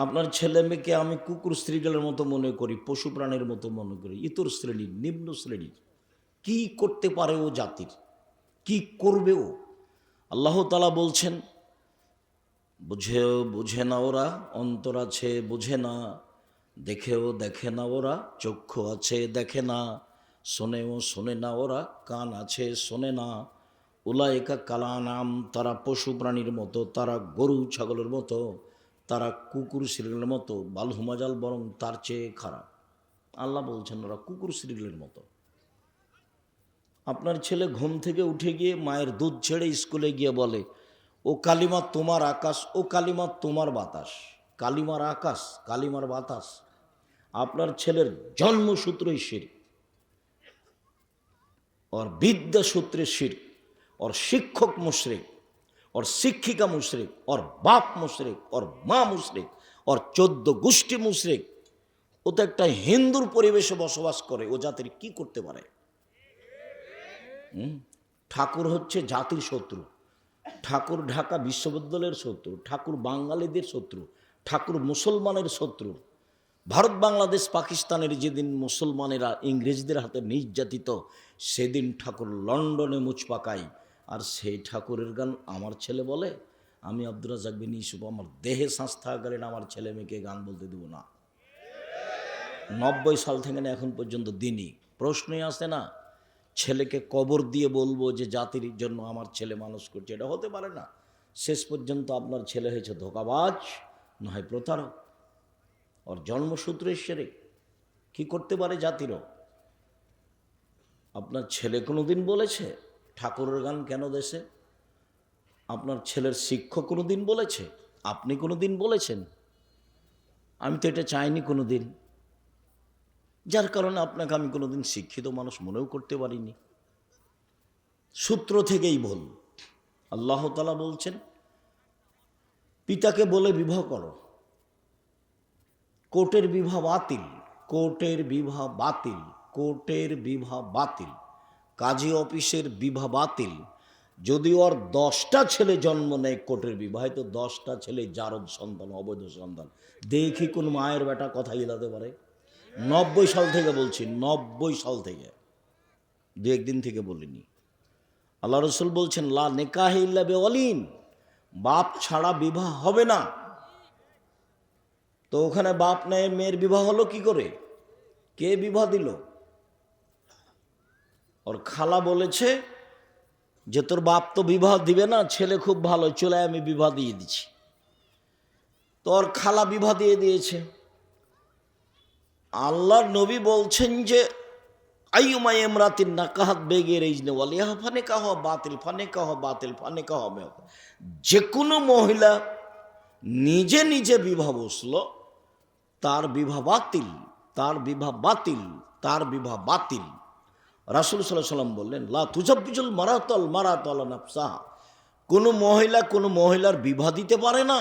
আপনার ছেলে মেয়েকে আমি কুকুর শ্রীগালের মতো মনে করি, পশু প্রাণীর মতো মনে করি, ইতর শ্রেণীর, নিম্ন শ্রেণীর। কি করতে পারে ও জাতির, কি করবে ও? আল্লাহ তাআলা বলছেন, বুঝে না ওরা, অন্তর আছে বুঝে না, দেখেও দেখে না ওরা, চক্ষু আছে দেখে না, শোনেও শোনে না ওরা, কান আছে শোনে না। উলাইকা কালানাম, তারা পশু প্রাণীর মতো, তারা গরু ছাগলের মতো, তারা কুকুর শ্রীলের মতো, বালহুমাজাল, বরং তার চেয়ে খারাপ। আল্লাহ বলছেন ওরা কুকুর শ্রীলের মতো। আপনার ছেলে ঘুম থেকে উঠে গিয়ে মায়ের দুধ ছেড়ে স্কুলে গিয়ে বলে, ও কালিমা তোমার আকাশ, ও কালিমা তোমার বাতাস। কালিমার আকাশ, কালিমার বাতাস। আপনার ছেলের জন্মসূত্রই শিরক, ওর বিদ্যাসূত্রে শিরক, ওর শিক্ষক মুশরিক, ওর শিক্ষিকা মুশরিক, ওর বাপ মুশরিক, ওর মা মুশরিক, ওর 14 গোষ্ঠী মুশরিক। ও তো একটা হিন্দুর পরিবেশে বসবাস করে, ও জাতির কি করতে পারে? ঠাকুর হচ্ছে জাতির শত্রু, ঠাকুর ঢাকা বিশ্ববিদ্যালয়ের শত্রু, ঠাকুর বাঙালিদের শত্রু, ঠাকুর মুসলমানের শত্রু। ভারত বাংলাদেশ পাকিস্তানের যেদিন মুসলমানেরা ইংরেজদের হাতে নির্যাতিত, সেদিন ঠাকুর লন্ডনে মুচ পাকাই। আর সেই ঠাকুরের গান আমার ছেলে বলে, আমি আব্দুর রাজ্জাক বিন ইউসুফ আমার দেহে শ্বাস থাকাকালীন আমার ছেলে মেয়েকে গান বলতে দেবো না। 90 সাল থেকে না এখন পর্যন্ত দিনই প্রশ্নই আসে না। ছেলেকে কবর দিয়ে বলবো যে জাতির জন্য আমার ছেলে মানুষ করছে, এটা হতে পারে না। শেষ পর্যন্ত আপনার ছেলে হয়েছে ধোঁকাবাজ, নয় প্রতারক, ওর জন্মসূত্রে শিরক। কি করতে পারে জাতিরও? আপনার ছেলে কোনো দিন বলেছে ঠাকুরের গান কেন দেশে? আপনার ছেলের শিক্ষক কোনো দিন বলেছে? আপনি কোনো দিন বলেছেন? আমি তো এটা চাইনি কোনো দিন, যার কারণে আপনাকে আমি কোনো দিন শিক্ষিত মানুষ মনেও করতে পারিনি। সূত্র থেকেই ভুল। আল্লাহ তাআলা বলছেন, পিতাকে বলে বিবাহ করো। কোর্টের বিবাহ বাতিল, কোর্টের বিবাহ বাতিল, কোর্টের বিবাহ বাতিল, কাজী অফিসের বিবাহ বাতিল। যদি ওর 10টা ছেলে জন্ম নেয় কোর্টের বিবাহে, তো 10টা ছেলে জারদ সন্তান, অবৈধ সন্তান। দেখি কোন মায়ের বেটা কথা গিলাতে পারে? 90 সাল থেকে বলছি, 90 সাল থেকে, দু একদিন থেকে বলিনি। আল্লাহ রসুল বলছেন, লা নিকাহ ইল্লা বিওয়ালিন, বাপ ছাড়া বিবাহ হবে না। তো ওখানে বাপ নেই, মেয়ের বিবাহ হলো কি করে? কে বিবাহ দিল? ওর খালা বলেছে যে তোর বাপ তো বিবাহ দিবে না, ছেলে খুব ভালো, চলে আমি বিবাহ দিয়ে দিচ্ছি। তো ওর খালা বিবাহ দিয়ে দিয়েছে। আল্লাহর নবী বলছেন যে আইয়ুমা ইমরাতিন নাকাহাত বেগের ইজনে ওয়ালিহা ফানিকাহ বাতিল, ফানিকাহ বাতিল, ফানিকাহ বাতিল। যে কোনো মহিলা নিজে নিজে বিবাহ বসলো, তার বিবাহ বাতিল, তার বিবাহ বাতিল, তার বিবাহ বাতিল। রাসূল সাল্লাল্লাহু আলাইহি সাল্লাম বললেন, লা তুজাব্বিজুল মারাতাল মারাতাল নাফসাহা, কোনো মহিলা কোনো মহিলার বিবাহ দিতে পারে না,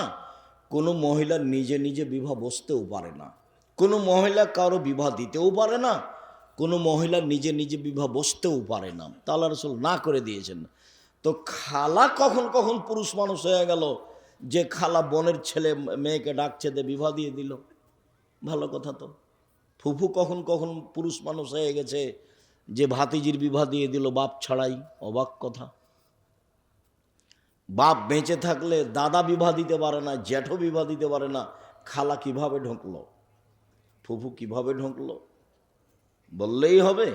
কোনো মহিলা নিজে নিজে বিবাহ বসতেও পারে না, কোনো মহিলা কারো বিবাহ দিতেও পারে না, কোনো মহিলা নিজে নিজে বিবাহ বসতেও পারে না। তা আল্লাহ রাসূল না করে দিয়েছেন। তো খালা কখন কখন পুরুষ মানুষ হয়ে গেল যে খালা বোনের ছেলে মেয়েকে ডাকছে, দে বিবাহ দিয়ে দিল, ভালো কথা তো। ফুফু কখন কখন পুরুষ মানুষ হয়ে গেছে যে ভাতিজির বিবাহ দিয়ে দিল বাপ ছাড়াই, অবাক কথা। বাপ বেঁচে থাকলে দাদা বিবাহ দিতে পারে না, জ্যাঠো বিবাহ দিতে পারে না, খালা কিভাবে ঢুকলো, ফুফু কিভাবে ঢুকলো? বললেই হবে।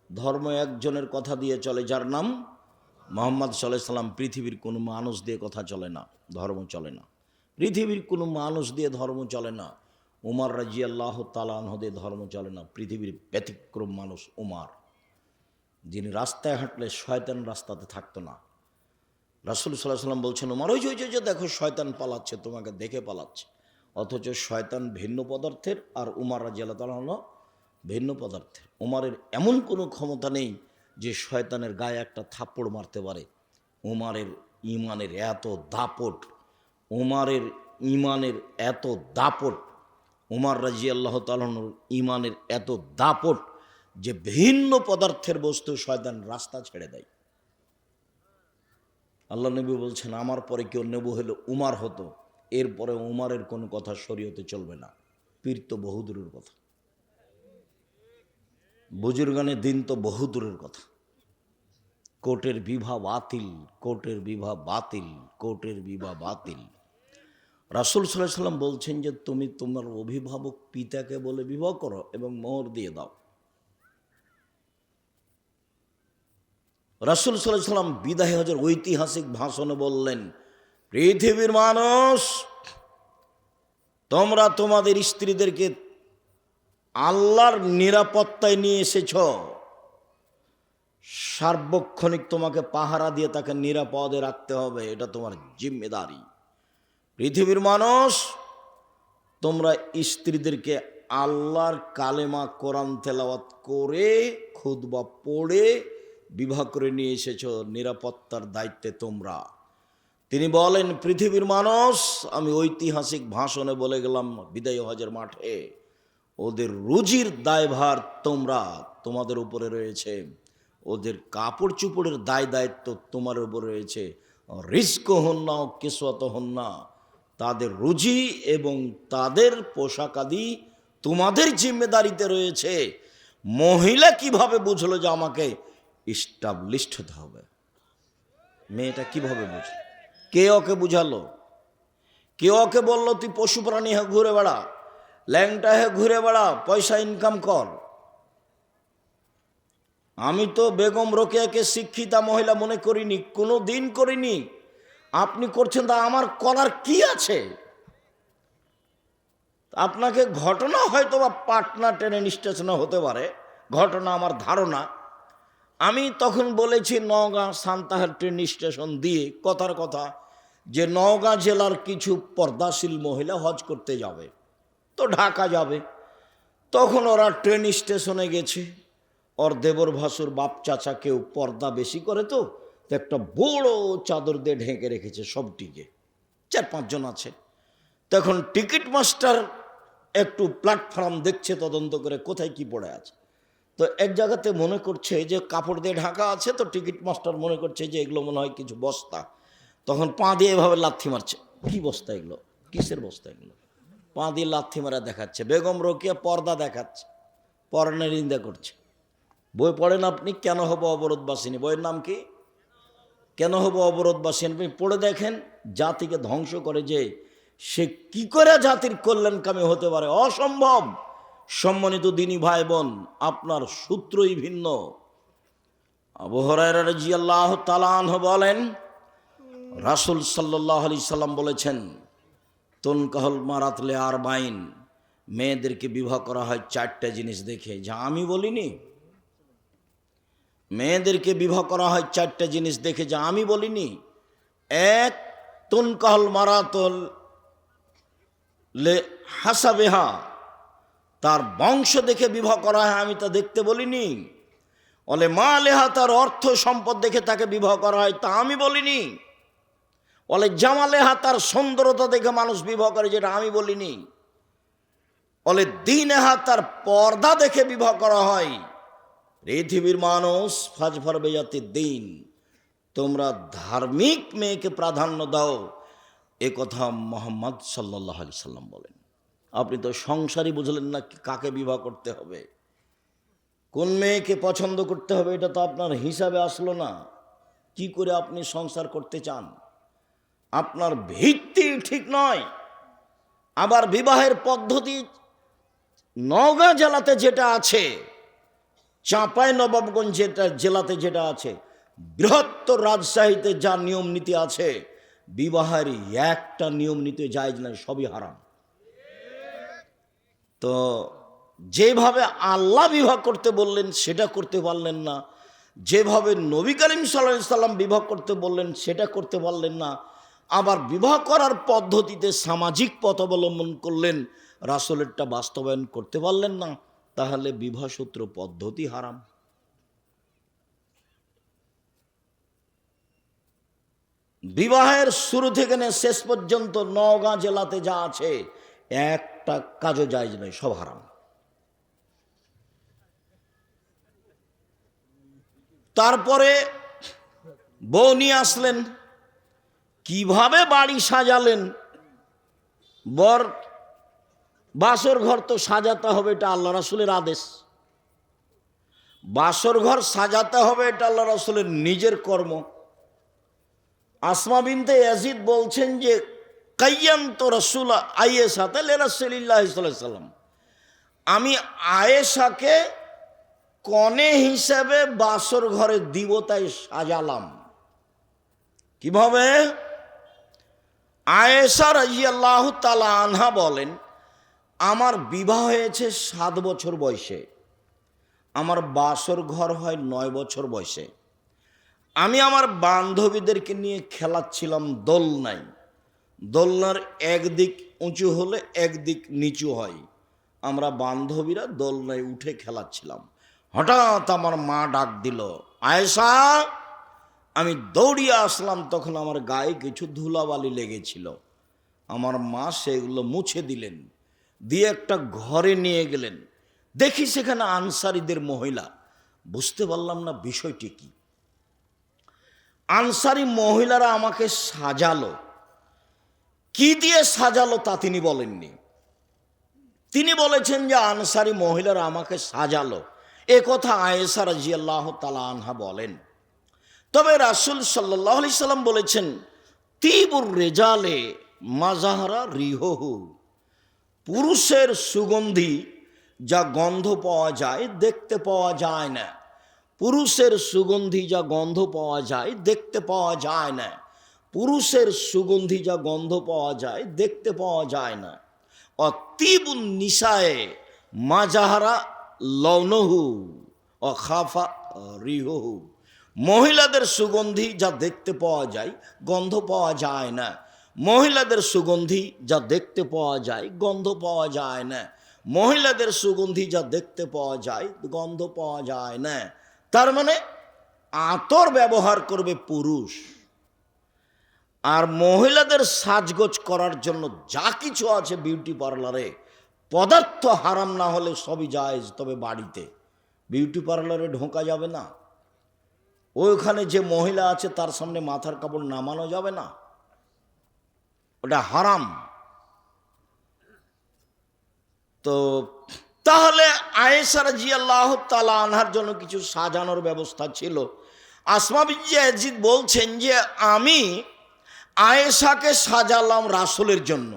ধর্ম একজনের কথা দিয়ে চলে, যার নাম মুহাম্মদ সাল্লাল্লাহু আলাইহি সাল্লাম। পৃথিবীর কোনো মানুষ দিয়ে কথা চলে না, ধর্ম চলে না। পৃথিবীর কোনো মানুষ দিয়ে ধর্ম চলে না। উমর রাদিয়াল্লাহু তাআলা আনহু দিয়ে ধর্ম চলে না। পৃথিবীর ব্যতিক্রম মানুষ উমর, যিনি রাস্তায় হাঁটলে শয়তান রাস্তাতে থাকতো না। রাসূল সাল্লাল্লাহু আলাইহি সাল্লাম বলছেন, উমর ওই যে দেখো শয়তান পালাচ্ছে, তোমাকে দেখে পালাচ্ছে। অথচ শয়তান ভিন্ন পদার্থের, আর উমর রাদিয়াল্লাহু তাআলা আনহু ভিন্ন পদার্থের। উমরের এমন কোনো ক্ষমতা নেই যে শয়তানের গায়ে একটা থাপ্পড় মারতে পারে। উমরের ইমানের এত দাপট, উমরের ইমানের এত দাপট, উমর রাদিয়াল্লাহু তাআলা আনহুর ইমানের এত দাপট যে ভিন্ন পদার্থের বস্তু শয়তান রাস্তা ছেড়ে দেয়। আল্লাহ নবী বলছেন, আমার পরে কেউ নেবু হলে উমর হতো, এরপরে উমারের কোনো কথা শরীয়তে চলবে না। পীর তো বহু দূরের কথা, বুজুর্গানের দিন তো বহু দূরের কথা। কোর্টের বিবাহ বাতিল, কোর্টের বিবাহ বাতিল, কোর্টের বিবাহ বাতিল। রাসূল সাল্লাল্লাহু আলাইহি সাল্লাম বলছেন যে তুমি তোমার অভিভাবক পিতাকে বলে বিবাহ করো এবং মোহর দিয়ে দাও। রাসূল সাল্লাল্লাহু আলাইহি সাল্লাম বিদায় হজের ঐতিহাসিক ভাষণে বললেন, পৃথিবীর মানুষ, তোমরা তোমাদের স্ত্রীদেরকে আল্লাহর নিরাপত্তায় নিয়ে এসেছ, সার্বক্ষণিক তোমাকে পাহারা দিয়ে তাকে নিরাপদে রাখতে হবে, এটা তোমার জিম্মেদারি। পৃথিবীর মানুষ, তোমরা স্ত্রীদেরকে আল্লাহর কালেমা কোরআন তেলাওয়াত করে খুতবা পড়ে বিবাহ করে নিয়ে এসেছ, নিরাপত্তার দায়িত্বে তোমরা। তিনি বলেন, পৃথিবীর মানুষ, আমি ঐতিহাসিক ভাষণে বলে গেলাম বিদায় হজের মাঠে, ওদের রুজির দায়ভার তোমাদের উপরে রয়েছে, ওদের কাপড় চুপড়ের দায় দায়িত্ব তোমার উপরে রয়েছে। রিজক হন না কিসওয়াত হন না, তাদের রুজি এবং তাদের পোশাকাদি তোমাদের জিম্মেদারিতে রয়েছে। মহিলা কিভাবে বুঝলো যে আমাকে ইস্টাবলিশড হতে হবে? মেয়েটা কিভাবে বুঝলো? কে ওকে বুঝালো? কে ওকে বললো তুই পশু প্রাণী হয়ে ঘুরে বেড়া, ল্যাংটা হয়ে ঘুরে বেড়া, পয়সা ইনকাম কর? আমি তো বেগম রোকেয়াকে শিক্ষিতা মহিলা মনে করিনি, কোনো দিন করিনি। আপনি করছেন, তা আমার করার কি আছে? আপনাকে ঘটনা হয়তো বা পাটনা ট্রেন স্টেশনে হতে পারে, ঘটনা আমার ধারণা। আমি তখন বলেছি নওগাঁ সান্তাহার ট্রেন স্টেশন দিয়ে, কথার কথা, যে নওগাঁ জেলার কিছু পর্দাশীল মহিলা হজ করতে যাবে, তো ঢাকা যাবে। তখন ওরা ট্রেন স্টেশনে গেছে, ওর দেবর ভাসুর বাপ চাচা কেউ পর্দা বেশি করে, তো একটা বড় চাদর দিয়ে ঢেকে রেখেছে সবটিকে, 4-5 জন আছে। তখন টিকিট মাস্টার একটু প্ল্যাটফর্ম দেখছে তদন্ত করে কোথায় কি পড়ে আছে। তো এক জায়গাতে মনে করছে যে কাপড় দিয়ে ঢাকা আছে, তো টিকিট মাস্টার মনে করছে যে এগুলো মনে হয় কিছু বস্তা। তখন পা দিয়ে এভাবে লাথি মারছে, কি বস্তা এগুলো, কিসের বস্তা এগুলো? পা দিয়ে লাথি মারা দেখাচ্ছে। বেগম রোকেয়া পর্দা দেখাচ্ছে, পরনের নিন্দা করছে। বই পড়েন আপনি, কেন হব অবরোধবাসিনী, বইয়ের নাম কি? কেন হব অবরোধবাসিনী। আপনি পড়ে দেখেন, জাতিকে ধ্বংস করে যে সে কি করে জাতির কল্যাণকামী হতে পারে? অসম্ভব। সম্মানিত দিনী ভাই বোন, আপনার সূত্রই ভিন্ন। আবু হুরায়রা রাদিয়াল্লাহু তাআলা আনহু বলেন, রাসূল সাল্লাল্লাহু আলাইহি সাল্লাম বলেছেন, তুনকাহুল মারাত লিআরবাইন, মেয়েদেরকে বিবাহ করা হয় 4টা জিনিস দেখে, যা আমি বলিনি। মেয়েদেরকে বিবাহ করা হয় 4টা জিনিস দেখে, যা আমি বলিনি। 1, তুনকাহুল মারাতুল লে হাসাবেহা, তার বংশ দেখে বিবাহ করা হয়, আমি তা দেখতে বলিনি। বলে মা লেহা, তার অর্থ সম্পদ দেখে তাকে বিবাহ করা হয়, তা আমি বলিনি। বলে জামালেহা, তার সুন্দরতা দেখে মানুষ বিবাহ করে, যেটা আমি বলিনি। বলে দ্বীনেহা, তার পর্দা দেখে বিবাহ করা হয়। পৃথিবীর মানুষ, ফাজফার বেজাতির দিন, তোমরা ধার্মিক মেয়েকে প্রাধান্য দাও, এ কথা মুহাম্মদ সাল্লাল্লাহু আলাইহি সাল্লাম বলেন। আপনি তো সংসারই বুঝলেন না, কাকে বিবাহ করতে হবে, কোন মেয়েকে পছন্দ করতে হবে, এটা তো আপনার হিসাবে আসলো না। কি করে আপনি সংসার করতে চান? আপনার ভিত্তি ঠিক নয়। আবার বিবাহের পদ্ধতি নওগাঁ জেলাতে যেটা আছে, চাঁপাই নবাবগঞ্জ জেলাতে যেটা আছে, বৃহত্তর রাজশাহীতে যা নিয়ম নীতি আছে, বিবাহের একটা নিয়ম নীতি জায়েজ নাই, সবই হারাম। তো যেভাবে আল্লাহ বিবাহ করতে বললেন সেটা করতে পারলেন না, যেভাবে নবী করিম সাল্লাল্লাহু আলাইহি সাল্লাম বিবাহ করতে বললেন সেটা করতে পারলেন না, আবার বিবাহ করার পদ্ধতিতে সামাজিক পথ অবলম্বন করলেন, রাসূলেরটা বাস্তবায়ন করতে পারলেন না, তাহলে বিবাহ সূত্র পদ্ধতি হারাম। বিবাহের শুরু থেকে শেষ পর্যন্ত নওগাঁ জেলাতে যা আছে, একটা কাজও জায়েজ নয়, সব হারাম। তারপরে বউ নিয়ে আসলেন, কিভাবে বাড়ি সাজালেন, বর বাসর ঘর তো সাজাতে হবে, এটা আল্লাহ রাসূলের আদেশ। বাসর ঘর সাজাতে হবে, এটা আল্লাহ রাসূলের নিজের কর্ম। আসমা বিনতে ইয়াজিদ বলছেন যে কাইয়ান্ত রাসূল আয়েশাতে লিরাসূলিল্লাহ সাল্লাল্লাহু আলাইহি ওয়াসাল্লাম, আমি আয়েশাকে কনে হিসেবে বাসর ঘরে দিব তাই সাজালাম। কিভাবে? আয়েশা রাদিয়াল্লাহু তাআলা আনহা বলেন, আমার বিবাহ হয়েছে 7 বছর বয়সে, আমার বাসর ঘর হয় 9 বছর বয়সে। আমি আমার বান্ধবীদেরকে নিয়ে খেলাচ্ছিলাম দোলনায়। দোলনার একদিক উঁচু হলে একদিক নিচু হয়, আমরা বান্ধবীরা দোলনায় উঠে খেলাচ্ছিলাম। হঠাৎ আমার মা ডাক দিল, আয়েশা। আমি দৌড়িয়ে আসলাম, তখন আমার গায়ে কিছু ধুলাবালি লেগেছিল। আমার মা সেগুলো মুছে দিলেন, দিয়ে একটা ঘরে নিয়ে গেলেন। দেখি সেখানে আনসারীদের মহিলা। বুঝতে পারলাম না বিষয়টি কি। আনসারী মহিলারা আমাকে সাজালো। কি দিয়ে সাজালো তা তিনি বলেননি। তিনি বলেছেন যে আনসারী মহিলারা আমাকে সাজালো, এ কথা আয়েশা রাদিয়াল্লাহু তাআলা আনহা বলেন। তবে রাসূল সাল্লাল্লাহু আলাইহি সাল্লাম বলেছেন, তিবুর রেজালে মাজাহারা রিহহু, পুরুষের সুগন্ধি যা গন্ধ পাওয়া যায় দেখতে পাওয়া যায় না। পুরুষের সুগন্ধি যা গন্ধ পাওয়া যায় দেখতে পাওয়া যায় না। পুরুষের সুগন্ধি যা গন্ধ পাওয়া যায় দেখতে পাওয়া যায় না। অতিবুন নিসায়ে মাজাহারা লৌনহু ও খাফা রিহহু, মহিলাদের সুগন্ধি যা দেখতে পাওয়া যায় গন্ধ পাওয়া যায় না। মহিলাদের সুগন্ধি যা দেখতে পাওয়া যায় গন্ধ পাওয়া যায় না। মহিলাদের সুগন্ধি যা দেখতে পাওয়া যায় গন্ধ পাওয়া যায় না। তার মানে আতর ব্যবহার করবে পুরুষ, আর মহিলাদের সাজগোজ করার জন্য যা কিছু আছে বিউটি পার্লারে, পদার্থ হারাম না হলে সবই জায়েজ। তবে বাড়িতে বিউটি পার্লারে ঢোকা যাবে না। ওইখানে যে মহিলা আছে তার সামনে মাথার কাপড় নামানো যাবে না, ওটা হারাম। তো তাহলে আয়েশা রাদিয়াল্লাহু তাআলা আনহার জন্য কিছু সাজানোর ব্যবস্থা ছিল। আসমা বিনতে ইয়াজিদ বলছেন যে আমি আয়েশাকে সাজালাম রাসূলের জন্য।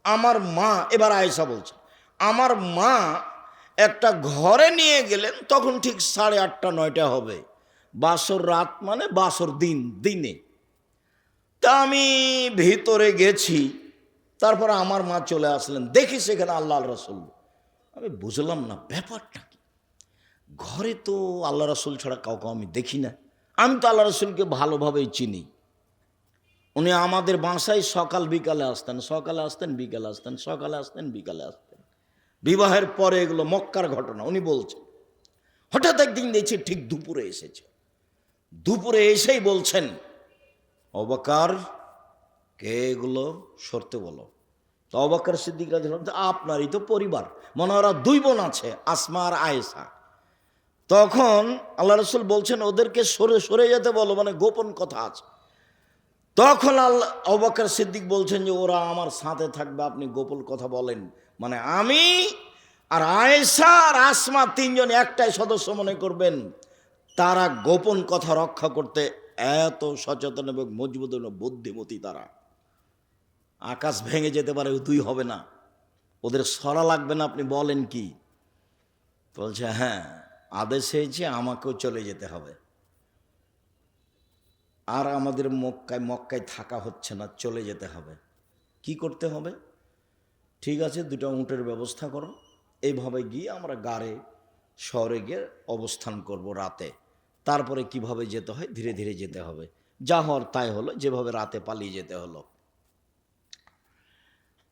আমার মা, এবার আয়েশা বলছে, আমার মা একটা ঘরে নিয়ে গেলেন, তখন ঠিক 8:30 9টা হবে। বাসর রাত মানে বাসর দিনে। তা আমি ভিতরে গেছি, তারপরে আমার মা চলে আসলেন, দেখি সেখানে আল্লাহ রাসূল। আমি বুঝলাম না ব্যাপারটা কি। ঘরে তো আল্লাহ রাসূল ছাড়া কাউকে আমি দেখি না। আমি তো আল্লাহ রাসূলকে ভালোভাবেই চিনি। উনি আমাদের বাসায় সকাল বিকালে আসতেন, সকালে আসতেন বিকালে আসতেন, সকালে আসতেন বিকালে আসতেন। বিবাহের পরে এগুলো মক্কার ঘটনা উনি বলছেন। হঠাৎ একদিন দেখছি ঠিক দুপুরে এসেছে। দুপুরে এসেই বলছেন, আবু বকর, কে এগুলো সরতে বলো। তো আবু বকর সিদ্দিক রাদিয়াল্লাহু আনহু, আপনারই তো পরিবার, মনে ওরা 2 বোন আছে, আসমা আর আয়েশা। তখন আল্লাহ রাসূল বলছেন ওদেরকে সরে যেতে বলো, মানে গোপন কথা আছে। তখন আবু বকর সিদ্দিক বলছেন যে ওরা আমার সাথে থাকবে, আপনি গোপন কথা বলেন। মানে আমি আর আয়েশা আর আসমা 3 জন একটাই সদস্য মনে করবেন। তারা গোপন কথা রক্ষা করতে এত সচেতন এবং মজবুত বুদ্ধিমতী। তারা আকাশ ভেঙে যেতে পারে, 2 হবে না, ওদের সরা লাগবে না। আপনি বলেন কি? বলছে হ্যাঁ, আদেশ হয়েছে আমাকেও চলে যেতে হবে, আর আমাদের মক্কায় থাকা হচ্ছে না, চলে যেতে হবে। কি করতে হবে? ঠিক আছে, 2টা উটের ব্যবস্থা করো, এইভাবে গিয়ে আমরা গাড়ে শহরে গিয়ে অবস্থান করব রাতে। তারপরে কিভাবে যেতে হয় ধীরে ধীরে যেতে হবে। যা হওয়ার তাই হলো, যেভাবে রাতে পালিয়ে যেতে হলো।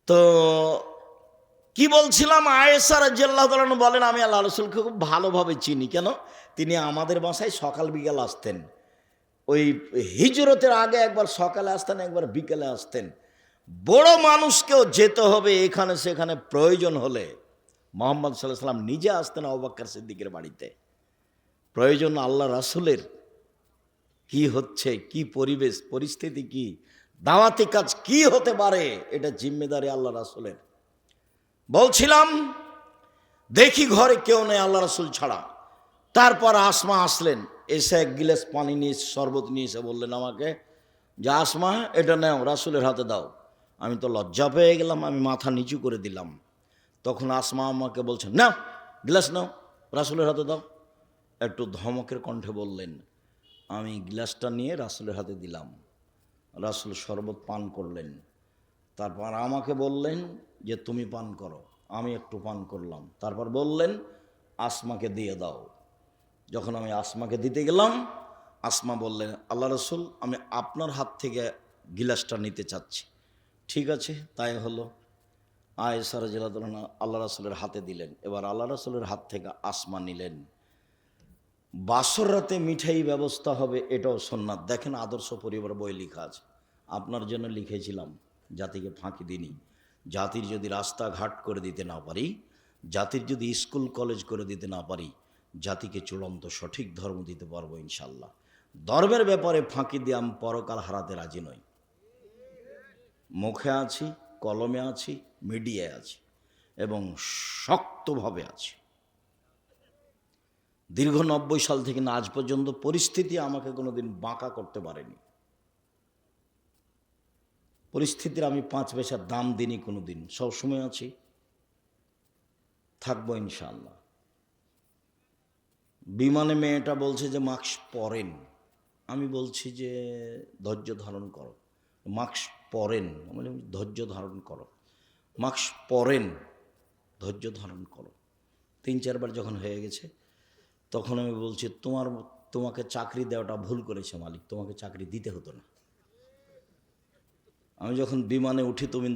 তো কি বলছিলাম, আয়েশা রাদিয়াল্লাহু তাআলা বলেন আমি আল্লাহ রাসূলকে খুব ভালোভাবে চিনি। কেন? তিনি আমাদের বাসায় সকাল বিকাল আসতেন। ওই হিজরতের আগে একবার সকালে আসতেন, একবার বিকেলে আসতেন। বড় মানুষকেও যেতে হবে এখানে সেখানে, প্রয়োজন হলে মুহাম্মদ সাল্লাল্লাহু আলাইহি ওয়াসাল্লাম নিজে আসতেন আবু বকর সিদ্দিকের বাড়িতে। প্রয়োজন আল্লাহ রাসূলের কি হচ্ছে, কি পরিবেশ পরিস্থিতি কি, দাওয়াতি কাজ কি হতে পারে, এটা জিম্মেদারি আল্লাহ রাসূলের। বলছিলাম দেখি ঘরে কেউ নেই আল্লাহ রাসূল ছাড়া। তারপর আসমা আসলেন, এসে এক গিলাস পানি নিয়ে শরবত নিয়ে এসে বললেন আমাকে যে আসমা এটা নাও, রাসূলের হাতে দাও। আমি তো লজ্জা পেয়ে গেলাম, আমি মাথা নিচু করে দিলাম। তখন আসমা আমাকে বলছেন না, গ্লাস নাও, রাসূলের হাতে দাও। একটু ধমকের কণ্ঠে বললেন। আমি গ্লাসটা নিয়ে রাসূলের হাতে দিলাম। রাসূল শরবত পান করলেন। তারপর আমাকে বললেন যে তুমি পান করো। আমি একটু পান করলাম। তারপর বললেন আসমাকে দিয়ে দাও। যখন আমি আসমাকে দিতে গেলাম, আসমা বললেন আল্লাহ রাসূল আমি আপনার হাত থেকে গিলাসটা নিতে চাচ্ছি। ঠিক আছে, তাই হলো। আয়েশা রাদিয়াল্লাহু আনহা আল্লাহ রাসূলের হাতে দিলেন। এবার আল্লাহ রাসূলের হাত থেকে আসমা নিলেন। বাসর রাতে মিঠাই ব্যবস্থা হবে, এটাও সুন্নাত। দেখেন আদর্শ পরিবার বই লেখা আছে, আপনার জন্য লিখেছিলাম, জাতিকে ফাঁকি দিইনি। জাতির যদি রাস্তাঘাট করে দিতে না পারি, জাতির যদি স্কুল কলেজ করে দিতে না পারি, জাতিকে চূড়ান্ত সঠিক ধর্ম দিতে পারবো ইনশাল্লাহ। ধর্মের ব্যাপারে ফাঁকি দিয়ে আমি পরকাল হারাতে রাজি নই। মুখে আছি, কলমে আছি, মিডিয়ায় আছি এবং শক্তভাবে আছি। দীর্ঘ 90 সাল থেকে না আজ পর্যন্ত পরিস্থিতি আমাকে কোনোদিন বাঁকা করতে পারেনি। পরিস্থিতির আমি 5 পয়সার দাম দিইনি কোনোদিন, সবসময় আছি, থাকবো ইনশাআল্লাহ। বিমানে মেয়েটা বলছে যে মাস্ক পরেন, আমি বলছি যে ধৈর্য ধারণ করো। মাস্ক পরেন মানে ধৈর্য ধারণ করো, মাস্ক পরেন, ধৈর্য ধারণ করো। 3-4 বার যখন হয়ে গেছে তখন আমি বলছি তোমাকে চাকরি দেওয়াটা ভুল করেছে মালিক, তোমাকে চাকরি দিতে হতো না। আমি যখন বিমানে উঠি তুমি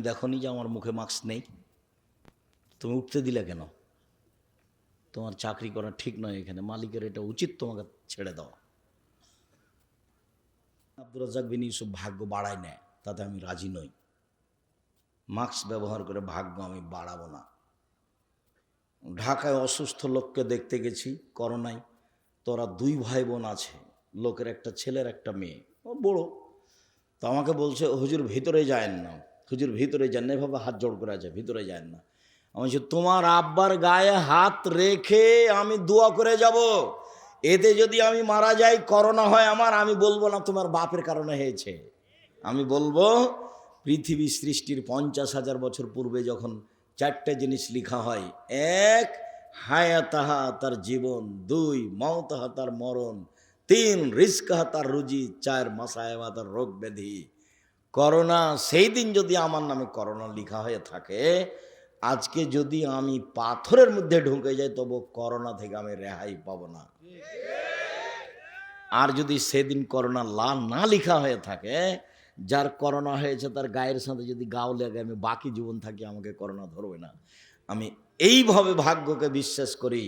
দেখোনি যে আমার মুখে মাস্ক নেই, তুমি উঠতে দিলে কেন? তোমার চাকরি করা ঠিক নয় এখানে, মালিকের এটা উচিত তোমাকে ছেড়ে দেওয়া। আব্দুর রাজ্জাক বিন ইউসুফ ভাগ্য বাড়ায় নেয়, তাতে আমি রাজি নই। মাস্ক ব্যবহার করে ভাগ্য আমি বাড়াবো না। ঢাকায় অসুস্থ লোককে দেখতে গেছি করোনায়, তোরা 2 ভাই বোন আছে, লোকের একটা ছেলের একটা মেয়ে, ও বড়। তো আমাকে বলছে হুজুর ভিতরে যায়েন না, হুজুর ভিতরে যান না, এভাবে হাত জোড় করে আছে, ভিতরে যায়েন না। আমি বলছি তোমার আব্বার গায়ে হাত রেখে আমি দোয়া করে যাব, এতে যদি আমি মারা যাই, করোনা হয় আমার, আমি বলবো না তোমার বাপের কারণে হয়েছে, আমি বলবো পৃথিবী সৃষ্টির 50,000 বছর পূর্বে যখন 4টে জিনিস লেখা হয়, 1 হায়াতাহা তার জীবন, 2 মওতাহা তার মরণ, 3 রিজকাহা তার রুজি, 4 মাসায়েবা তার রোগ ব্যাধি। করোনা সেই দিন যদি আমার নামে করোনা লেখা হয়ে থাকে, আজকে যদি আমি পাথরের মধ্যে ঢুকে যাই তবু করোনা থেকে আমি রেহাই পাবো না। আর যদি সেদিন করোনা না লেখা হয়ে থাকে, যার করোনা হয়েছে তার গায়ের সাথে যদি গাও লেগে আমি বাকি জীবন থাকি, আমাকে করোনা ধরবে না। আমি এইভাবে ভাগ্যকে বিশ্বাস করি।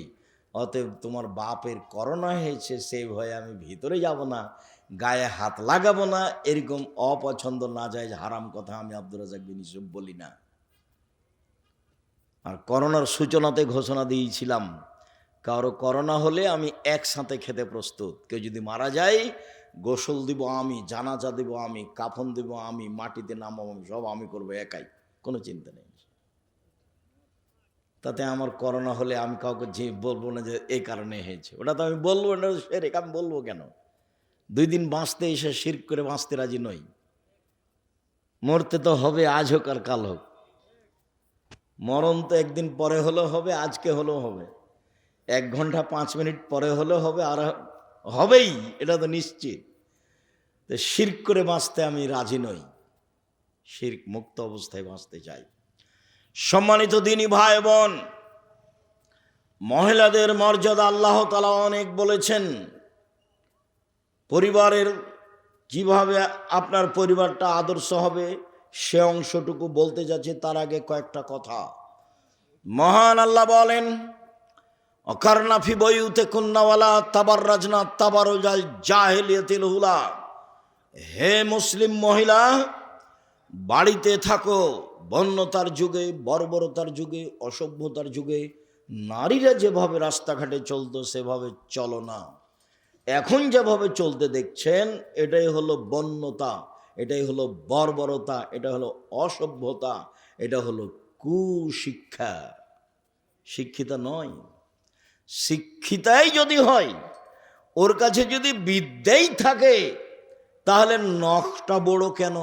অতএব তোমার বাপের করোনা হয়েছে সেই ভয়ে আমি ভিতরে যাব না, গায়ে হাত লাগাবো না, এরকম অপছন্দ না যায় হারাম কথা আমি আব্দুর রাজ্জাক বিন ইউসুফ বলি না। আর করোনার সূচনাতে ঘোষণা দিয়েছিলাম, কারো করোনা হলে আমি একসাথে খেতে প্রস্তুত। কেউ যদি মারা যায়, গোসল দিব আমি, জানাজা দিব আমি, কাফন দিব আমি, মাটিতে নামাবো আমি, সব আমি করবো একাই, কোনো চিন্তা নেই। তাতে আমার করোনা হলে আমি কাউকে যে বলবো না যে এই কারণে হয়েছে, ওটা তো আমি বলবো না, সেরেক আমি বলবো কেন? 2 দিন বাঁচতে এসে শিরক করে বাঁচতে রাজি নই। মরতে তো হবে, আজ হোক আর কাল হোক। মরণ তো একদিন পরে হলেও হবে, আজকে হলেও হবে, 1 ঘন্টা 5 মিনিট পরে হলেও হবে, আর হবেই, এটা তো নিশ্চিত। তো শিরক করে বাঁচতে আমি রাজি নই, শিরক মুক্ত অবস্থায় বাঁচতে চাই। সম্মানিত দিনী ভাই বোন, মহিলাদের মর্যাদা আল্লাহ তাআলা অনেক বলেছেন। পরিবারের কিভাবে আপনার পরিবারটা আদর্শ হবে সে অংশটুকু বলতে যাচ্ছে, তার আগে কয়েকটা কথা। মহান আল্লাহ বলেন অকারনা ফি বুয়ুতিকুন্না ওয়ালা তাবাররাজনা তাবারুজাল জাহিলিয়াতিল উলা, হে মুসলিম মহিলা বাড়িতে থাকো। বন্যতার যুগে, বর্বরতার যুগে, অসভ্যতার যুগে নারীরা যেভাবে রাস্তাঘাটে চলতো সেভাবে চলো না। এখন যেভাবে চলতে দেখছেন এটাই হলো বন্যতা, এটাই হলো বর্বরতা, এটা হলো অসভ্যতা, এটা হলো কুশিক্ষা। শিক্ষিতা নয়। শিক্ষিতাই যদি হয়, ওর কাছে যদি বিদ্যাই থাকে, তাহলে নখটা বড় কেন?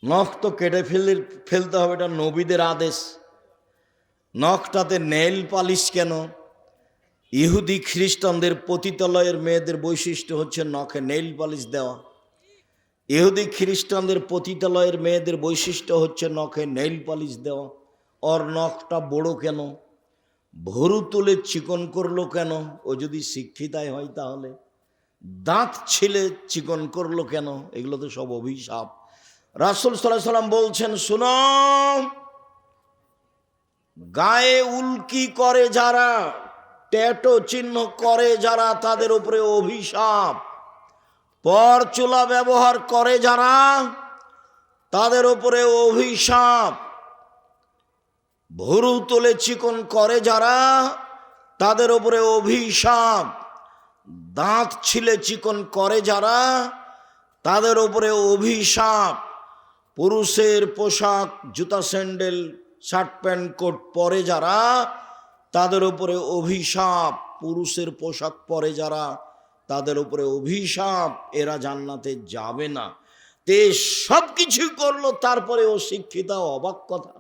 নখ তো কেটে ফেলতে হবে, এটা নবীদের আদেশ। নখটাতে নেইল পালিশ কেন? ইহুদি খ্রিস্টানদের পতিতালয়ের মেয়েদের বৈশিষ্ট্য হচ্ছে নখে নেইল পালিশ দেওয়া। ইহুদি খ্রিস্টানদের পতিতালয়ের মেয়েদের বৈশিষ্ট্য হচ্ছে নখে নেইল পালিশ দেওয়া। ওর নখটা বড় কেন? ভরু তুলে চিকন করলো কেন? ও যদি শিক্ষিতাই হয় তাহলে দাঁত ছিলে চিকন করলো কেন? এগুলো তো সব অভিশাপ। রাসূল সাল্লাল্লাহু আলাইহি সাল্লাম বলছেন, শুনো, গায়ে উল্কি করে যারা, ট্যাটু চিহ্ন করে যারা, তাদের উপরে অভিশাপ। পরচুলা ব্যবহার করে যারা, তাদের উপরে অভিশাপ। ভুরু তুলে চিকন করে যারা, তাদের উপরে অভিশাপ। দাঁত ছিলে চিকন করে যারা, তাদের উপরে অভিশাপ। পুরুষের পোশাক, জুতা স্যান্ডেল শার্ট প্যান্ট কোট পরে যারা, তাদের উপরে অভিশাপ। পুরুষের পোশাক পরে যারা, তাদের উপরে অভিশাপ। এরা জান্নাতে যাবে না। তে সব কিছু করলো, তারপরে ও শিক্ষিতা। অবাক কথা।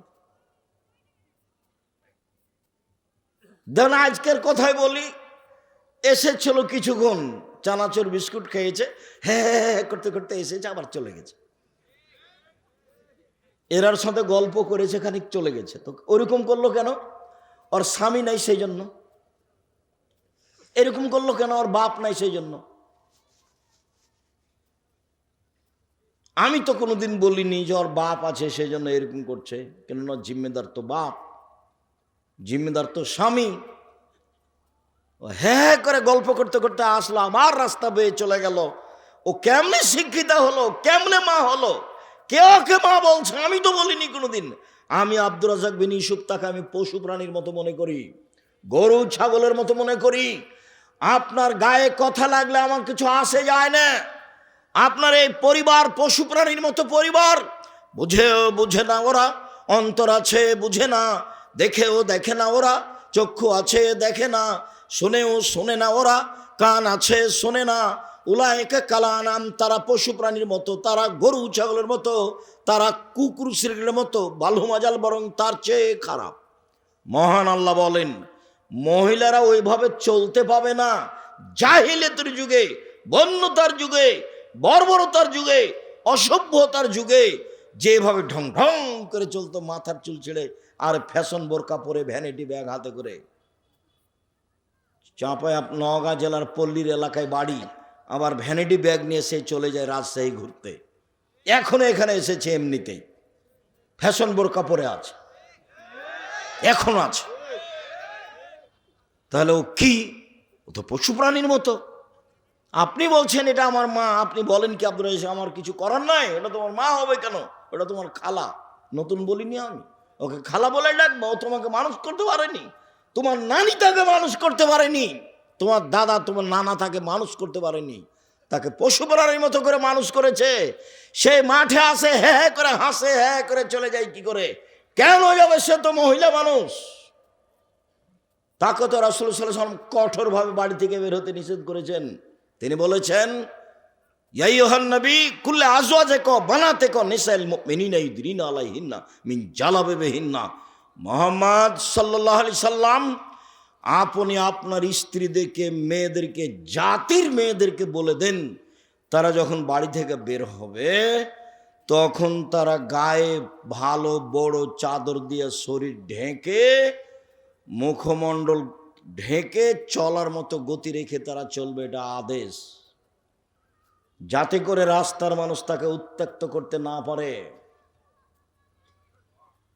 দেন আজকের কথাই বলি, এসেছিল কিছুক্ষণ, চানাচুর বিস্কুট খেয়েছে, হ্যাঁ করতে করতে এসেছে, আবার চলে গেছে। এরার সাথে গল্প করেছে, খানিক চলে গেছে। তো ওরকম করলো কেন? ওর স্বামী নাই সেই জন্য। এরকম করলো কেন? ওর বাপ নাই সেই জন্য। আমি তো কোনোদিন বলিনি যে ওর বাপ আছে সেই জন্য এরকম করছে, কেননা জিম্মেদার তো বাপ, জিম্মেদার তো স্বামী। হ্যাঁ করে গল্প করতে করতে আসলো, আমার রাস্তা বেয়ে চলে গেল। ও কেমনে শিক্ষিতা হলো, কেমনে মা হলো? কে ওকে মা বলছে? আমি তো বলিনি কোনোদিন। আমি আব্দুর রাজ্জাক বিন ইউসুফ, তাকে আমি পশু প্রাণীর মতো মনে করি, গরু ছাগলের মতো মনে করি। আপনার গায়ে কথা লাগলে আমার কিছু আসে যায় না। আপনার এই পরিবার পশু প্রাণীর মতো পরিবার। বুঝে না ওরা, অন্তর আছে বুঝে না, দেখেও দেখে না ওরা, চক্ষু আছে দেখে না, শুনেও শোনে না ওরা, কান আছে শোনে না। উলায়েকা কালানাম, তারা পশু প্রাণীর মতো, তারা গরু ছাগলের মতো, তারা কুকুর শ্রীর মতো, বালু মাজাল বরং তার চেয়ে খারাপ। মহান আল্লাহ বলেন, মহিলারা ওইভাবে চলতে পাবে না। জাহিলিয়াতের যুগে, বন্যতার যুগে, বর্বরতার যুগে, অসভ্যতার যুগে যেভাবে ঢং ঢং করে চলতো, মাথার চুল ছেড়ে আর ফ্যাশন বোরকা পরে, ভ্যানিটি ব্যাগ হাতে করে। চাঁপায় নওগাঁ জেলার পল্লীর এলাকায় বাড়ি, আবার ভ্যানিটি ব্যাগ নিয়ে সে চলে যায় রাজশাহী ঘুরতে। এখনো এখানে এসেছে এমনিতেই, ফ্যাশন বোরকা পরে আছে, এখনো আছে। তাহলে ও কি? ও তো পশু প্রাণীর মতো। আপনি বলছেন এটা আমার মা, আপনি বলেন কি আব্দুর রাজ্জাক আমার কিছু করার নাই? ওটা তোমার মা হবে কেন? ওটা তোমার খালা। নতুন বলিনি আমি, ওকে খালা বলে ডাকবো। ও তোমাকে মানুষ করতে পারেনি, তোমার নানি তাকে মানুষ করতে পারেনি, তোমার দাদা তোমার নানা তাকে মানুষ করতে পারেনি, তাকে পশু প্রাণীর মতো করে মানুষ করেছে। সে মাঠে আসে, হ্যাঁ করে হাসে, হ্যাঁ করে চলে যায়। কি করে কেন যাবে? সে তো মহিলা মানুষ। তাকে তো রাসূল সাল্লাল্লাহু আলাইহি ওয়াসাল্লাম কঠোরভাবে বাড়ি থেকে বের হতে নিষেধ করেছেন। তিনি বলেছেন, ইয়া আইয়ুহান নবী কুল্লি আজওয়াজিকা বানাতিকা নিসাইল মুমিনিনা ইউদরিনা আলাইহিন্না মিন জালাবিবিহিন্না। মুহাম্মদ সাল্লাল্লাহু আলাইহি সাল্লাম, আপনি আপনার স্ত্রীদেরকে, মেয়েদেরকে, জাতির মেয়েদেরকে বলে দেন, তারা যখন বাড়ি থেকে বের হবে তখন তারা গায়ে ভালো বড় চাদর দিয়ে শরীর ঢেকে, মুখমণ্ডল ঢেকে চলার মতো গতি রেখে তারা চলবে। এটা আদেশ, যাতে করে রাস্তার মানুষ তাকে উত্ত্যক্ত করতে না পারে।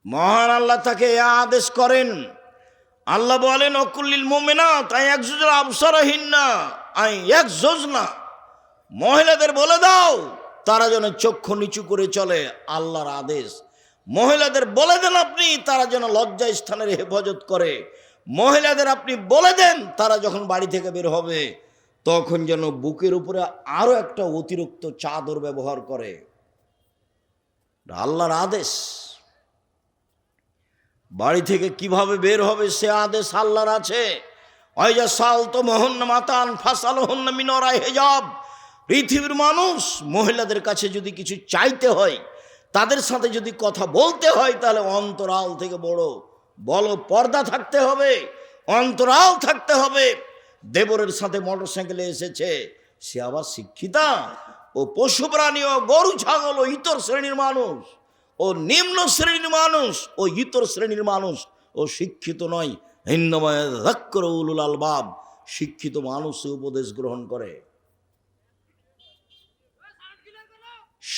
মহান আল্লাহ তাকে এ আদেশ করেন। আল্লাহ বলেন, অকুল্লিল মুমিনাত আয়াগযুজনা আবসারাহিন্না আয়াগযুজনা, মহিলাদের বলে দাও তারা যেন চক্ষু নিচু করে চলে। আল্লাহর আদেশ। মহিলাদের বলে দেন আপনি, তারা যেন লজ্জা স্থানের হেফাজত করে। মহিলাদের আপনি বলে দেন, তারা যখন বাড়ি থেকে বের হবে তখন যেন বুকের উপরে আরো একটা অতিরিক্ত চাদর ব্যবহার করে। আল্লাহর আদেশ। বাড়ি থেকে কিভাবে বের হবে সে আদেশ আল্লাহর আছে। ওয়াইজা সালতো মোহন্না মাতান ফাসালহুন্না মিন ওরাই হিজাব। পৃথিবীর মানুষ মহিলাদের কাছে যদি কিছু চাইতে হয়, তাদের সাথে যদি কথা বলতে হয়, তাহলে অন্তরাল থেকে বড় পর্দা থাকতে হবে, অন্তরাল থাকতে হবে। দেবরের সাথে মোটরসাইকেলে এসেছে, সে আবার শিক্ষিতা, ও পশু প্রাণী ও গরু ছাগল ও ইতর শ্রেণীর মানুষ, ও নিম্ন শ্রেণীর মানুষ, ও ইতর শ্রেণীর মানুষ, ও শিক্ষিত নয়। হিন্নময় যাক্কারু উলুল আলবাব, শিক্ষিত মানুষ উপদেশ গ্রহণ করে।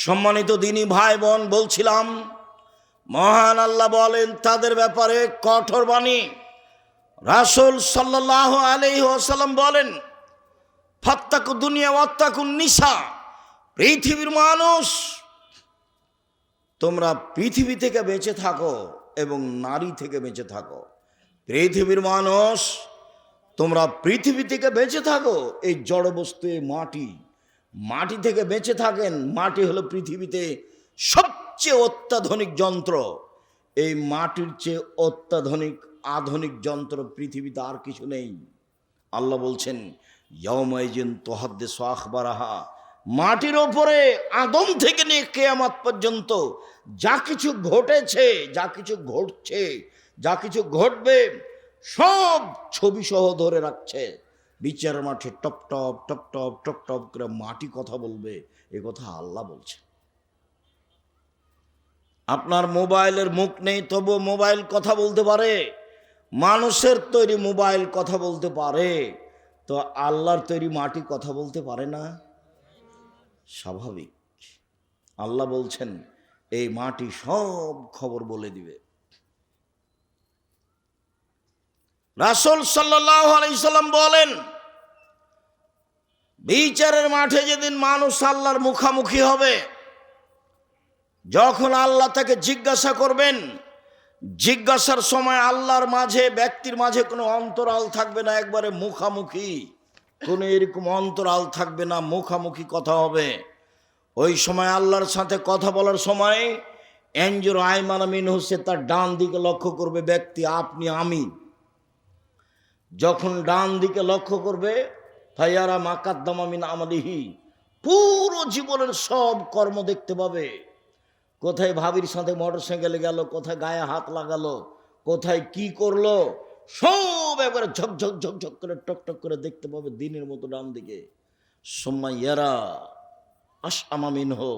সম্মানিত দ্বীনি ভাই বোন, বলছিলাম মহান আল্লাহ বলেন তাদের ব্যাপারে কঠোর বাণী। রাসূল সাল্লাল্লাহু আলাইহি ওয়াসাল্লাম বলেন, ফাত্তাকু দুনিয়া ওয়াত্তাকুন নিসা। পৃথিবীর মানুষ, তোমরা পৃথিবী থেকে বেঁচে থাকো এবং নারী থেকে বেঁচে থাকো। পৃথিবীর মানুষ, তোমরা পৃথিবী থেকে বেঁচে থাকো। এই জড় বস্তু, মাটি থেকে বেঁচে থাকেন। মাটি হলো পৃথিবীতে সবচেয়ে অত্যাধুনিক যন্ত্র। এই মাটির চেয়ে অত্যাধুনিক আধুনিক যন্ত্র পৃথিবীতে আর কিছু নেই। আল্লাহ বলছেন, ইয়াউমাইজিন তুহাদ্দিসু আখবারাহা। মাটির ওপরে আদম থেকে নিয়ে কিয়ামত পর্যন্ত যা কিছু ঘটেছে, যা কিছু ঘটছে, যা কিছু ঘটবে, সব ছবি সহ ধরে রাখছে। বিচার মাঠে top top top top top top করে মাটি কথা বলবে। এ কথা আল্লাহ বলছে। আপনার মোবাইলের মুখ নেই, তবু মোবাইল কথা বলতে পারে। মানুষের তৈরি মোবাইল কথা বলতে পারে, তো আল্লাহর তৈরি মাটি কথা বলতে পারে না? স্বাভাবিক। আল্লাহ বলছেন এই মাটি সব খবর বলে দিবে। রাসূল সাল্লাল্লাহু আলাইহি সাল্লাম বলেন, বিচারের মাঠে যেদিন মানুষ আল্লাহর মুখামুখি হবে, যখন আল্লাহ তাকে জিজ্ঞাসা করবেন, জিজ্ঞাসার সময় আল্লাহর মাঝে, ব্যক্তির মাঝে কোনো অন্তরাল থাকবে না, একবারে মুখামুখি, কোনো এরকম অন্তরাল থাকবে না, মুখামুখি কথা হবে। ওই সময় আল্লাহর সাথে কথা বলার সময় এনজুর আইমানা মিনহু, সে তার ডান দিকে লক্ষ্য করবে। ব্যক্তি, আপনি, আমি, যখন ডান দিকে লক্ষ্য করবে, ফায়ারা মা কাদ্দামা মিন আমালিহি, পুরো জীবনের সব কর্ম দেখতে পাবে। কোথায় ভাবির সাথে মোটরসাইকেলে গেল, কোথায় গায়ে হাত লাগালো, কোথায় কি করলো, সব একবারে ঝকঝক ঝকঝক করে টকটক করে দেখতে পাবে দিনের মতো ডান দিকে। সুম্মাইয়ারা আশআমা মিনহু,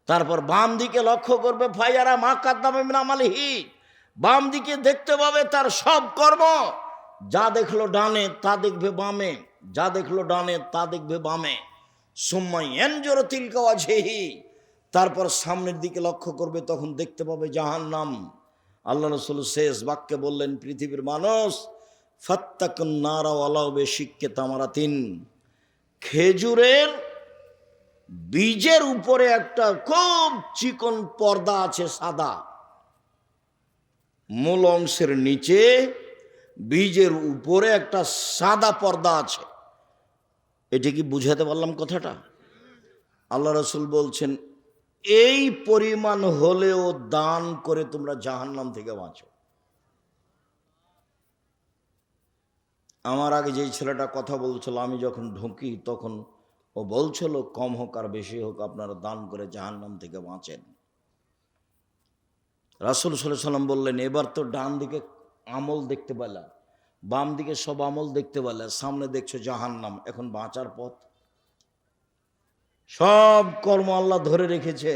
তারপর বাম দিকে লক্ষ্য করবে, ফায়ারা মা কাদ্দামা মিন আমালিহি, বাম দিকে দেখতে পাবে তার সব কর্ম। যা দেখলো ডানে তা দেখবে বামে, যা দেখলো ডানে তা দেখবে বামে। সুম্মা ইয়ানজুরু তিলকা ওয়াজহিহি, তারপর সামনের দিকে লক্ষ্য করবে, তখন দেখতে পাবে জাহান্নাম। আল্লাহ রাসূল শেষ বাক্যে বললেন, পৃথিবীর মানুষ, ফাত্তাকুন নারা ওয়ালাউ বিশিক্কি তামারাতিন। খেজুরের বীজের উপরে একটা খুব চিকন পর্দা আছে, সাদা। মূল অংশের নিচে বীজের উপরে একটা সাদা পর্দা আছে। এটা কি বুঝাতে পারলাম কথাটা? আল্লাহ রাসূল বলছেন, এই পরিমাণ হলেও দান করে তোমরা জাহান্নাম থেকে বাঁচো। আমার আগে যেই ছেলেটা কথা বলছিল, আমি যখন ঢুকি তখন ও বলছিল, কম হোক আর বেশি হোক, আপনারা দান করে জাহান্নাম থেকে বাঁচেন। রাসূল সাল্লাল্লাহু আলাইহি ওয়াসাল্লাম বললেন, এবার তো ডান দিকে আমল দেখতে পেলা, বাম দিকে সব আমল দেখতে পেলা, সামনে দেখছো জাহান্নাম, এখন বাঁচার পথ। সব কর্ম আল্লাহ ধরে রেখেছে,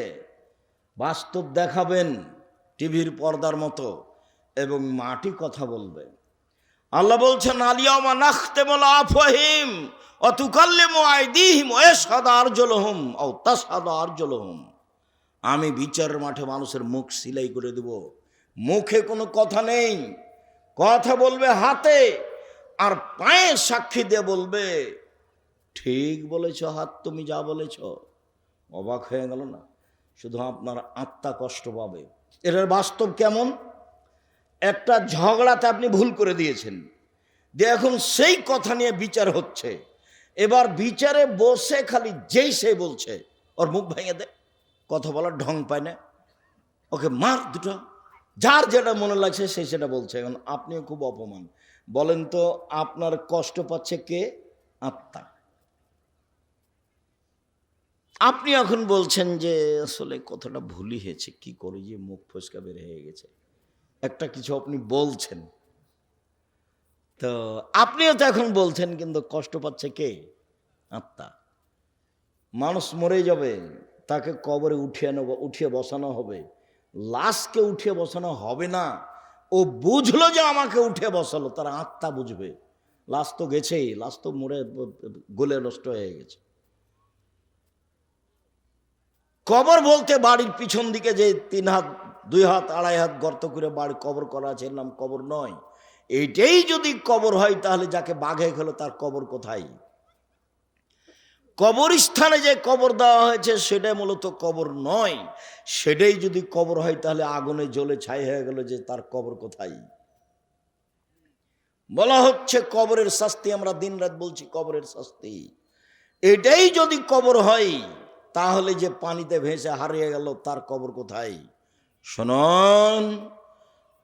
বাস্তব দেখাবেন টিভির পর্দার মতো, এবং মাটি কথা বলবে। আল্লাহ বলছেন, আলিয়াউমা নাখতিমু আলা আফওয়াহিহিম ওয়া তুকাল্লিমু আইদিহিম ওয়া ইয়াশহাদু আরজুলুহুম আও তাশহাদু আরজুলুহুম। আমি বিচারের মাঠে মানুষের মুখ সিলাই করে দেব। মুখে কোনো কথা নেই, কথা বলবে হাতে, আর পায়ে সাক্ষী দিয়ে বলবে, ঠিক বলেছ হাত, তুমি যা বলেছ। অবাক হয়ে গেল না? শুধু আপনার আত্মা কষ্ট পাবে। এটার বাস্তব কেমন? একটা ঝগড়াতে আপনি ভুল করে দিয়েছেন, যে এখন সেই কথা নিয়ে বিচার হচ্ছে, এবার বিচারে বসে খালি যেই সে বলছে ওর মুখ ভেঙে দে, কথা বলার ঢং পায় না, ওকে মার দুটো, যার যেটা মনে লাগছে সে সেটা বলছে। এখন আপনিও খুব অপমান। বলেন তো আপনার কষ্ট পাচ্ছে কে? আত্মা। আপনি এখন বলছেন যে আসলে কথাটা ভুলই হয়েছে, কি করি যে মুখ ফসকা বের হয়ে গেছে, একটা কিছু আপনি বলছেন, তো আপনিও তো এখন বলছেন, কিন্তু কষ্ট পাচ্ছে কে? আত্মা। মানুষ মরে যাবে, তাকে কবরে উঠিয়ে বসানো হবে, লাশকে উঠিয়ে বসানো হবে না। ও বুঝলো যে আমাকে উঠিয়ে বসালো, তার আত্মা বুঝবে। লাশ তো গেছেই, লাশ তো মরে গলে নষ্ট হয়ে গেছে। কবর বলতে বাড়ির পিছন দিকে যে 3 হাত 2 হাত 2.5 হাত গর্ত করে বাড়ি কবর করা আছে, এর নাম কবর নয়। এইটাই যদি কবর হয় তাহলে যাকে বাঘে খেলো তার কবর কোথায়? কবরস্থানে যে কবর দেওয়া হয়েছে সেটাই মূলত কবর নয়। সেটাই যদি কবর হয় তাহলে আগুনে জ্বলে ছাই হয়ে গেল, যে তার কবর কোথায়? বলা হচ্ছে কবরের শাস্তি, আমরা দিন রাত বলছি কবরের শাস্তি। এটাই যদি কবর হয় তাহলে যে পানিতে ভেসে হারিয়ে গেল তার কবর কোথায়? শুনুন,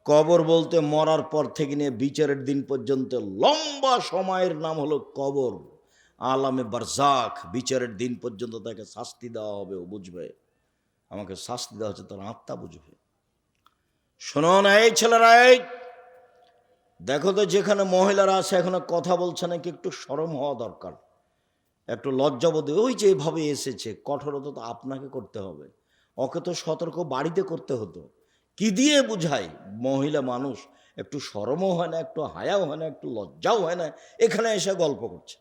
কবর বলতে মরার পর থেকে নিয়ে বিচারের দিন পর্যন্ত লম্বা সময়ের নাম হলো কবর। আলামে বারজাখ, বিচারের দিন পর্যন্ত তাকে শাস্তি দেওয়া হবে, ও বুঝবে আমাকে শাস্তি দেওয়া হচ্ছে, তার আত্মা বুঝবে। শুনুন এই ছেলেরা, এই দেখো তো যেখানে মহিলারা আছে এখনো কথা বলছে নাকি, একটু শরম হওয়া দরকার, একটু লজ্জাবোধ। ওই যে এভাবে এসেছে, কঠোরতা তো আপনাকে করতে হবে, ওকে তো সতর্ক বাড়িতে করতে হতো। কি দিয়ে বুঝাই? মহিলা মানুষ, একটু শরমও হয় না, একটু হায়াও হয় না, একটু লজ্জাও হয় না, এখানে এসে গল্প করছে,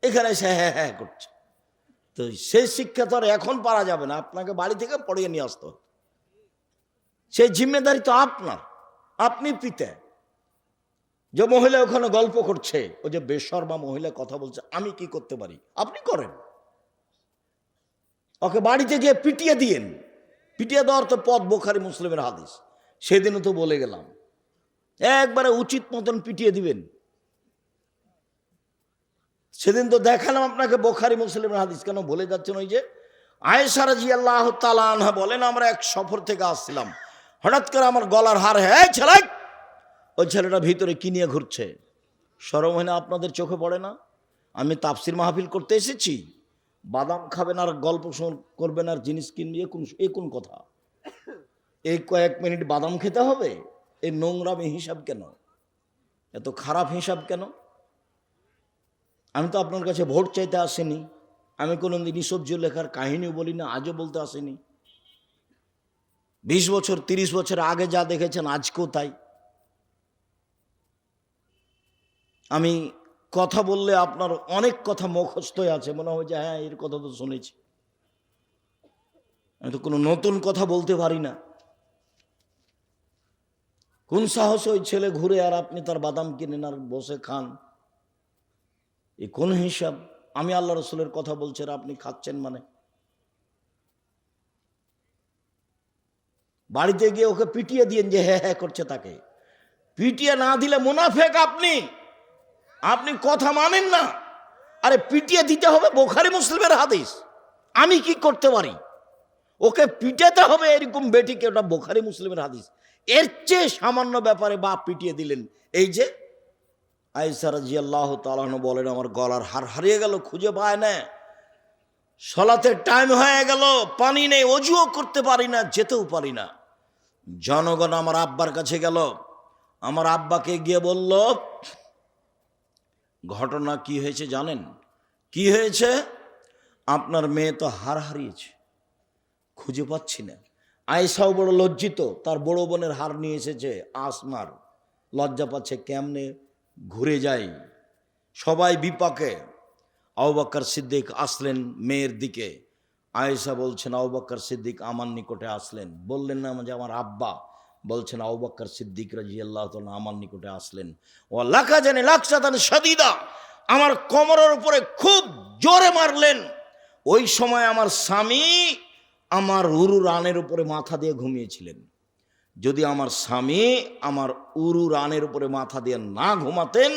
এখানে এসে হ্যাঁ হ্যাঁ করছে। তো সেই শিক্ষা তো আর এখন পারা যাবে না, আপনাকে বাড়ি থেকে পড়িয়ে নিয়ে আসতে হবে। সেই জিম্মেদারি তো আপনার, আপনি পিতা। যে মহিলা ওখানে গল্প করছে, ও যে বেশরমা মহিলা কথা বলছে, আমি কি করতে পারি? আপনি করেন, ওকে বাড়িতে গিয়ে পিটিয়ে দিয়েন। পিটিয়ে দেওয়ার তো পথ বুখারী মুসলিমের হাদিস, সেদিনও তো বলে গেলাম, একবারে উচিত মতন পিটিয়ে দিবেন। সেদিন তো দেখালাম আপনাকে বুখারী মুসলিমের হাদিস, কেন ভুলে যাচ্ছেন? ওই যে আয়েশা রাদিয়াল্লাহু তাআলা আনহা বলেন, আমরা এক সফর থেকে আসছিলাম, হঠাৎ করে আমার গলার হার, হ্যাঁ ছেলে, ওই ছেলেটা ভিতরে কি নিয়ে ঘুরছে? শরম হয় না আপনাদের? চোখে পড়ে না? আমি তাফসির মাহফিল করতে এসেছি, বাদাম খাবেন আর গল্প করবেন আর জিনিস কিনবে, কোন কথা? এই কয়েক মিনিট বাদাম খেতে হবে? এই নোংরামি হিসাব কেন? এত খারাপ হিসাব কেন? আমি তো আপনার কাছে ভোট চাইতে আসিনি, আমি কোনোদিন নিঃসহ্য লেখার কাহিনীও বলি না, আজও বলতে আসিনি। 20 বছর 30 বছর আগে যা দেখেছেন আজকেও তাই। আমি কথা বললে আপনার অনেক কথা মুখস্থই আছে, মনে হয় যে হ্যাঁ এর কথা তো শুনেছি। আমি তো কোনো নতুন কথা বলতে পারি না। কোন সাহসে ওই ছেলে ঘুরে আর আপনি তার বাদাম কিনেন আর বসে খান? এ কোন হিসাব? আমি আল্লাহ রসুলের কথা বলছি আর আপনি খাচ্ছেন মানে? বাড়িতে গিয়ে ওকে পিটিয়ে দিয়েন যে হ্যাঁ হ্যাঁ করছে, তাকে পিটিয়ে না দিলে মুনাফেক আপনি, আপনি কথা মানেন না। আরে পিটিয়ে দিতে হবে, বুখারী মুসলিমের হাদিস। আমি কি করতে পারি? ওকে পিটাতে হবে এরকম বেটিকে, ওটা বুখারী মুসলিমের হাদিস। এর চেয়ে সামান্য ব্যাপারে বাপ পিটিয়ে দিলেন। এই যে আয়েশা রাদিয়াল্লাহু তাআলা আনহা বলেন, আমার গলার হার হারিয়ে গেল, খুঁজে পায় না, সালাতের টাইম হয়ে গেল, পানি নেই, ওযুও করতে পারি না, যেতেও পারি না। জনগণ আমার আব্বার কাছে গেল, আমার আব্বাকে গিয়ে বলল, ঘটনা কি হয়েছে জানেন? কি হয়েছে? আপনার মেয়ে তো হার হারিয়েছে, খুঁজে পাচ্ছি না। আয়েশাও বড় লজ্জিত, তার বড় বোনের হার নিয়ে এসেছে আসমার, লজ্জা পাচ্ছে, কেমনে ঘুরে যায়। সবাই বিপাকে। আবু বকর সিদ্দিক আসলেন মেয়ের দিকে। আয়েশা বলছেন, আবু বকর সিদ্দিক আমার নিকটে আসলেন। বললেন না যে আমার আব্বা, বলছেন আবু বকর সিদ্দিক রাদিয়াল্লাহু তাআলা আমার নিকটে আসলেন। ওয়া লাকা জানি লাকসাতান শাদীদা, আমার কোমরের উপরে খুব জোরে মারলেন। ওই সময় আমার স্বামী আমার উরু রানের উপরে মাথা দিয়ে ঘুমিয়েছিলেন। যদি আমার স্বামী আমার উরু রানের উপরে মাথা দিয়ে না ঘুমাতেন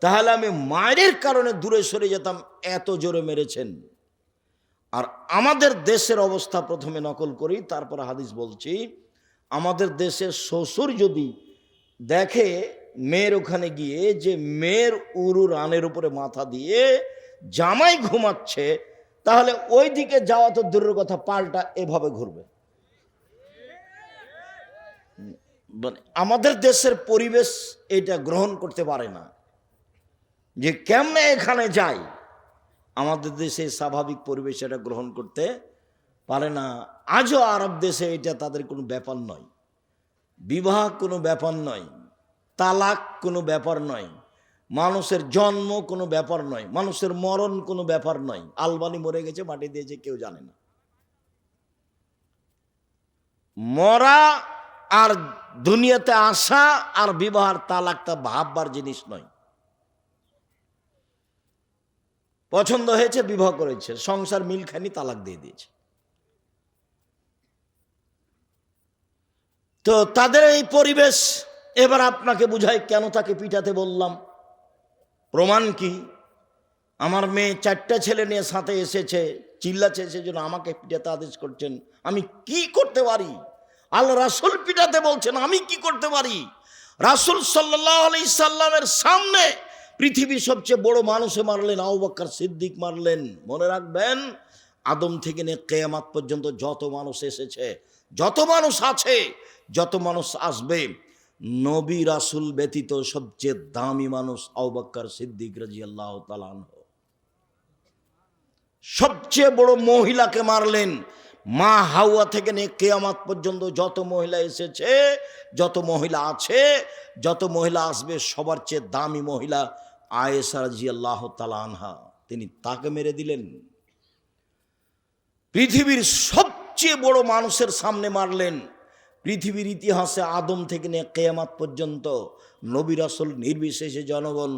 তাহলে আমি মায়ের কারণে দূরে সরে যেতাম, এত জোরে মেরেছেন। আর আমাদের দেশের অবস্থা প্রথমে নকল করি, তারপর হাদিস বলছি। আমাদের দেশের শ্বশুর যদি দেখে মেয়ের ওখানে গিয়ে যে মেয়ের উরু রানের উপরে মাথা দিয়ে জামাই ঘুমাচ্ছে, তাহলে ওই দিকে যাওয়া তো দূরের কথা, পাল্টা এভাবে ঘুরবে। আমাদের দেশের পরিবেশ এটা গ্রহণ করতে পারে না, যে কেমনে এখানে যায়। আমাদের দেশে স্বাভাবিক পরিবেশ এটা গ্রহণ করতে পারে না। আজও আরব দেশে এটা তাদের কোনো ব্যাপার নয়, বিবাহ কোনো ব্যাপার নয়, তালাক কোনো ব্যাপার নয়, মানুষের জন্ম কোনো ব্যাপার নয়, মানুষের মরণ কোনো ব্যাপার নয়। আলবানি মরে গেছে, মাটি দিয়েছে, কেউ জানে না। মরা আর দুনিয়াতে আসা আর বিবাহ তালাকটা ভাববার জিনিস নয়। পছন্দ হয়েছে, বিবাহ করেছে, সংসার মিল খানি, তালাক দিয়ে দিয়েছে। তো তাদের এই পরিবেশ। এবার আপনাকে বুঝাই কেন তাকে পিটাতে বললাম। প্রমাণ কি? আমার মেয়ে 4টা ছেলে নিয়ে সাথে এসেছে, চিল্লাচ্ছে, সেজন্য আমাকে পিটাতে আদেশ করছেন। আমি কি করতে পারি? আল্লাহ রাসূল পিটাতে বলছেন, আমি কি করতে পারি? রাসূল সাল্লাল্লাহু আলাইহি সাল্লামের সামনে পৃথিবীর সবচেয়ে বড় মানুষে মারলেন, আবু বকর সিদ্দিক মারলেন। মনে রাখবেন, আদম থেকে নিয়ে কিয়ামত পর্যন্ত যত মানুষ এসেছে, যত মানুষ আছে, যত মানুষ আসবে, নবী রাসূল ব্যতীত সবচেয়ে দামি মানুষ আবু বকর সিদ্দিক রাদিয়াল্লাহু তাআলা আনহু। সবচেয়ে বড় মহিলাকে মারলেন। মা হাওয়া থেকে নিয়ে কিয়ামত পর্যন্ত যত মহিলা এসেছে, যত মহিলা আছে, যত মহিলা আসবে, সবার চেয়ে দামি মহিলা আয়েশা রাদিয়াল্লাহু তাআলা আনহা, তিনি তাকে মেরে দিলেন। পৃথিবীর সবচেয়ে বড় মানুষের সামনে মারলেন। পৃথিবীর ইতিহাসে আদম থেকে নিয়ে কিয়ামত পর্যন্ত নবী রাসূল নির্বিশেষে জনগণ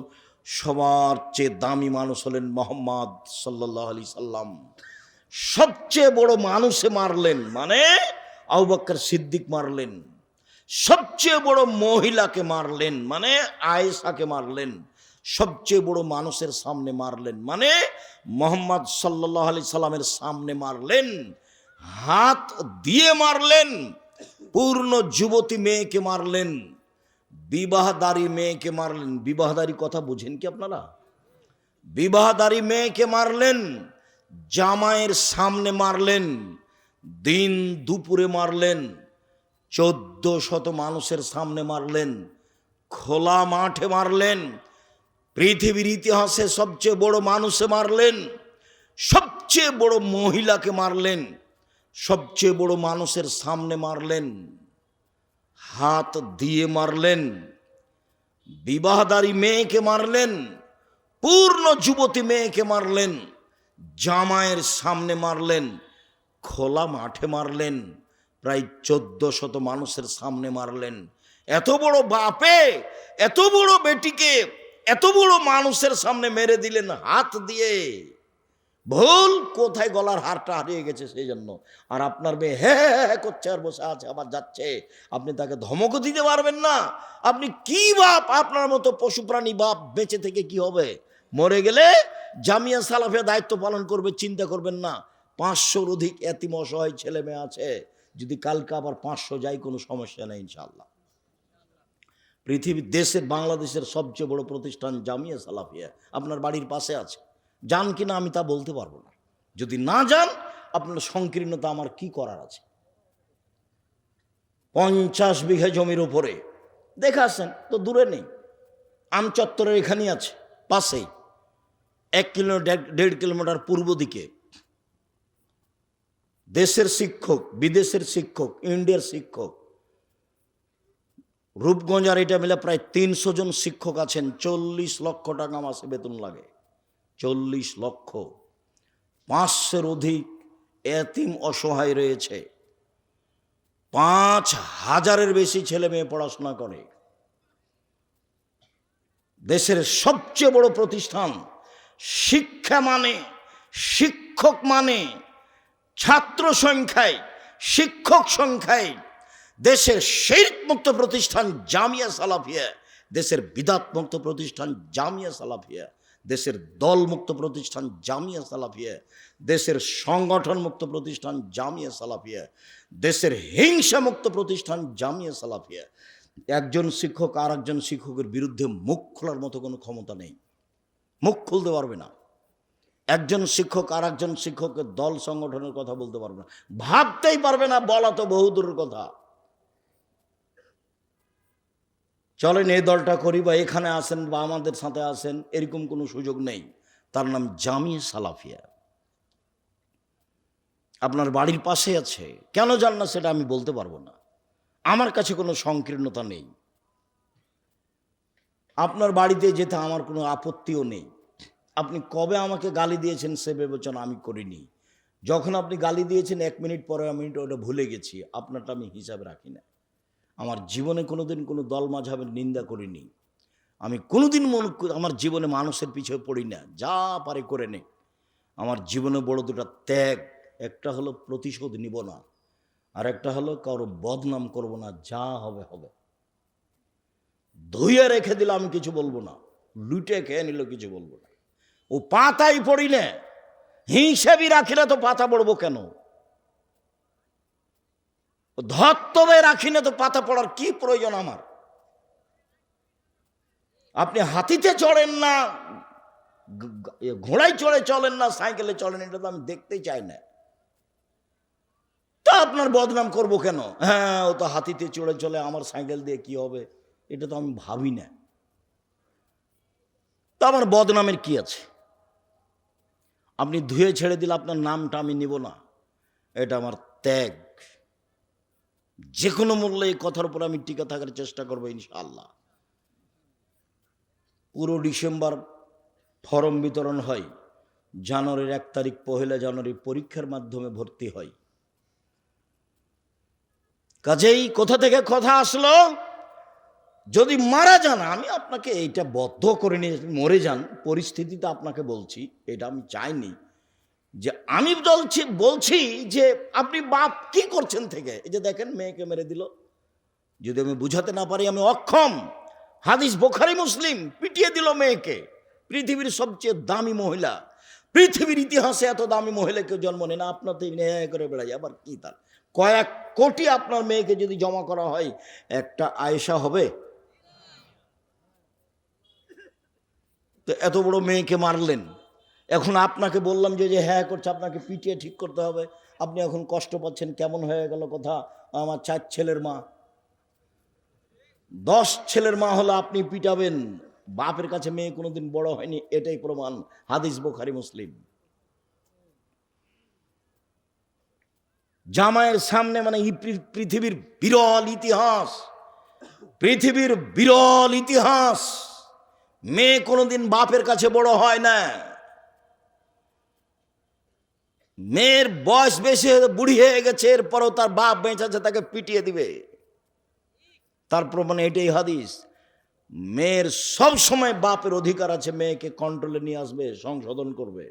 সবার চেয়ে দামি মানুষ হলেন মুহাম্মদ সাল্লাল্লাহু আলাইহি সাল্লাম। সবচেয়ে বড় মানুষে মারলেন, মানে আবু বকর সিদ্দিক মারলেন। সবচেয়ে বড় মহিলাকে মারলেন, মানে আয়েশাকে মারলেন। সবচেয়ে বড় মানুষের সামনে মারলেন, মানে মুহাম্মদ সাল্লাল্লাহু আলাইহি সাল্লামের সামনে মারলেন। হাত দিয়ে মারলেন। পূর্ণ যুবতী মেয়েকে মারলেন, বিবাহদারী মেয়েকে মারলেন। বিবাহদারী কথা বুঝেন কি আপনারা? বিবাহদারী মেয়েকে মারলেন, জামাইয়ের সামনে মারলেন, দিন দুপুরে মারলেন, 1400 মানুষের সামনে মারলেন, খোলা মাঠে মারলেন। পৃথিবীর ইতিহাসে সবচেয়ে বড় মানুষে মারলেন, সবচেয়ে বড় মহিলাকে মারলেন, সবচেয়ে বড় মানুষের সামনে মারলেন, হাত দিয়ে মারলেন। বিবাহদারী মেয়েকে মারলেন, পূর্ণ যুবতী মেয়েকে মারলেন, জামাইয়ের সামনে মারলেন, খোলা মাঠে মারলেন, প্রায় 1400 মানুষের সামনে মারলেন। এত বড় বাপে এত বড় বেটিকে এত বড় মানুষের সামনে মেরে দিলেন হাত দিয়ে। ভুল কোথায়? গলার হারটা হারিয়ে গেছে সেই জন্য। আর আপনার মেয়ে হ্যাঁ করছে আর বসে আছে, আবার যাচ্ছে, আপনি তাকে ধমকও দিতে পারবেন না। আপনি কি বাপ? আপনার মতো পশু প্রাণী বাপ বেঁচে থেকে কি হবে? মরে গেলে জামিয়া সালাফিয়া দায়িত্ব পালন করবে, চিন্তা করবেন না। 500-র অধিক এতিম অসহায় ছেলে মেয়ে আছে, যদি কালকে আবার 500 যায় কোনো সমস্যা নেই ইনশাআল্লাহ। পৃথিবীর দেশের বাংলাদেশের সবচেয়ে বড় প্রতিষ্ঠান জামিয়া সালাফিয়া আপনার বাড়ির পাশে আছে। যান কিনা আমি তা বলতে পারবো না। যদি না যান, আপনার সংকীর্ণতা আমার কি করার আছে? 50 বিঘা জমির উপরে দেখে আসেন তো, দূরে নেই, আমচত্বরের এখানেই আছে, পাশেই 1-1.5 কিলোমিটার পূর্ব দিকে। দেশের শিক্ষক, বিদেশের শিক্ষক, ইন্ডিয়ার শিক্ষক, রূপগঞ্জ আর এটা মিলে প্রায় 300 জন শিক্ষক আছেন। 40 লক্ষ টাকা মাসে বেতন লাগে, 40 লক্ষ। 500-র অধিক এতিম অসহায় রয়েছে, 5000-এর বেশি ছেলে মেয়ে পড়াশোনা করে। দেশের সবচেয়ে বড় প্রতিষ্ঠান। শিক্ষা মানে, শিক্ষক মানে, ছাত্র সংখ্যায়, শিক্ষক সংখ্যায় দেশের শিরক মুক্ত প্রতিষ্ঠান জামিয়া সালাফিয়া। দেশের বিদাত মুক্ত প্রতিষ্ঠান জামিয়া সালাফিয়া, দেশের দলমুক্ত প্রতিষ্ঠান জামিয়া সালাফিয়া, দেশের সংগঠন মুক্ত প্রতিষ্ঠান জামিয়া সালাফিয়া, দেশের হিংসা মুক্ত প্রতিষ্ঠান জামিয়া সালাফিয়া। একজন শিক্ষক আর একজন শিক্ষকের বিরুদ্ধে মুখ খোলার মতো কোনো ক্ষমতা নেই, মুখ খুলতে পারবে না। একজন শিক্ষক আর একজন শিক্ষকের দল সংগঠনের কথা বলতে পারবে না, ভাবতেই পারবে না, বলা তো বহুদূরের কথা। চলেন এই দলটা করি বা এখানে আসেন বা আমাদের সাথে আসেন, এরকম কোনো সুযোগ নেই। তার নাম জামিয়া সালাফিয়া। আপনার বাড়ির পাশে আছে, কেন যান না সেটা আমি বলতে পারবো না, আমার কাছে কোনো সংকীর্ণতা নেই। আপনার বাড়িতে যেতে আমার কোনো আপত্তিও নেই। আপনি কবে আমাকে গালি দিয়েছেন সে বিবেচনা আমি করিনি। যখন আপনি গালি দিয়েছেন 1 মিনিট পরে আমি ওটা ভুলে গেছি, আপনারটা আমি হিসাবে রাখি না। আমার জীবনে কোনোদিন কোনো দল মাঝাবের নিন্দা করিনি। আমি কোনোদিন আমার জীবনে মানুষের পিছিয়ে পড়ি না, যা পারে করে নে। আমার জীবনে বড় দুটা ত্যাগ, একটা হলো প্রতিশোধ নিব না, আর একটা হলো কারো বদনাম করব না, যা হবে হবে। ধুয়ে রেখে দিলে আমি কিছু বলবো না, লুটে খেয়ে নিল কিছু বলবো না। ও পাতাই পড়ি না, হিসাবই রাখি না তো পাতা পড়বো কেন? ধত্তবে রাখি না তো পাতা পড়ার কি প্রয়োজন আমার? আপনি হাতিতে চড়েন না, ঘোড়ায় চড়ে চলেন না, সাইকেলে চলেন, এটা তো আমি দেখতেই চাই না। তা আপনার বদনাম করব কেন? হ্যাঁ, ও তো হাতিতে চড়ে চলে, আমার সাইকেল দিয়ে কি হবে, এটা তো আমি ভাবি না। তা আমার বদনামের কি আছে? আপনি ধুয়ে ছেড়ে দিলে আপনার নামটা আমি নিব না, এটা আমার ত্যাগ। যে কোনো মূল্যে এই কথার উপর আমি টিকে থাকার চেষ্টা করবো ইনশাআল্লাহ। পুরো ডিসেম্বর ফর্ম বিতরণ হয়, জানুয়ারির 1 তারিখ 1 জানুয়ারি পরীক্ষার মাধ্যমে ভর্তি হয়। কাজেই কোথা থেকে কথা আসলো? যদি মারা যান, আমি আপনাকে এইটা বদ্ধ করে নিয়ে মরে যান, পরিস্থিতিতে আপনাকে বলছি, এটা আমি চাইনি যে আমি বলছি যে আপনি বাপ কি করছেন থেকে। এই যে দেখেন মেয়েকে মেরে দিল, যদি আমি বুঝাতে না পারি আমি অক্ষম। হাদিস বুখারী মুসলিম, পিটিয়ে দিল মেয়েকে। পৃথিবীর সবচেয়ে দামি মহিলা, পৃথিবীর ইতিহাসে এত দামি মহিলা কেউ জন্ম নেয় না। আপনার তো করে বেড়াই, আবার কি তার কয়েক কোটি আপনার মেয়েকে যদি জমা করা হয়, একটা আয়েশা হবে? তো এত বড় মেয়েকে মারলেন, এখন আপনাকে বললাম যে হ্যাঁ করছে, আপনাকে পিটিয়ে ঠিক করতে হবে। আপনি এখন কষ্ট পাচ্ছেন, কেমন হয়ে গেল কথা? আমার 4 ছেলের মা, 10 ছেলের মা হলো আপনি পিটাবেন? বাপের কাছে মেয়ে কোনোদিন বড় হয়নি, এটাই প্রমাণ। হাদিস বুখারী মুসলিম। জামাইয়ের সামনে, মানে পৃথিবীর বিরল ইতিহাস, পৃথিবীর বিরল ইতিহাস, মেয়ে কোনোদিন বাপের কাছে বড় হয় না। মেয়ের বয়স বেশি, বুড়ি হয়ে গেছে, এরপরও তার বাপ বেঁচে আছে, তাকে পিটিয়ে দিবে। তার প্রমাণ এটাই হাদিস। মেয়ের সব সময় বাপের অধিকার আছে, মেয়েকে কন্ট্রোলে নিয়ে আসবে, সংশোধন করবে।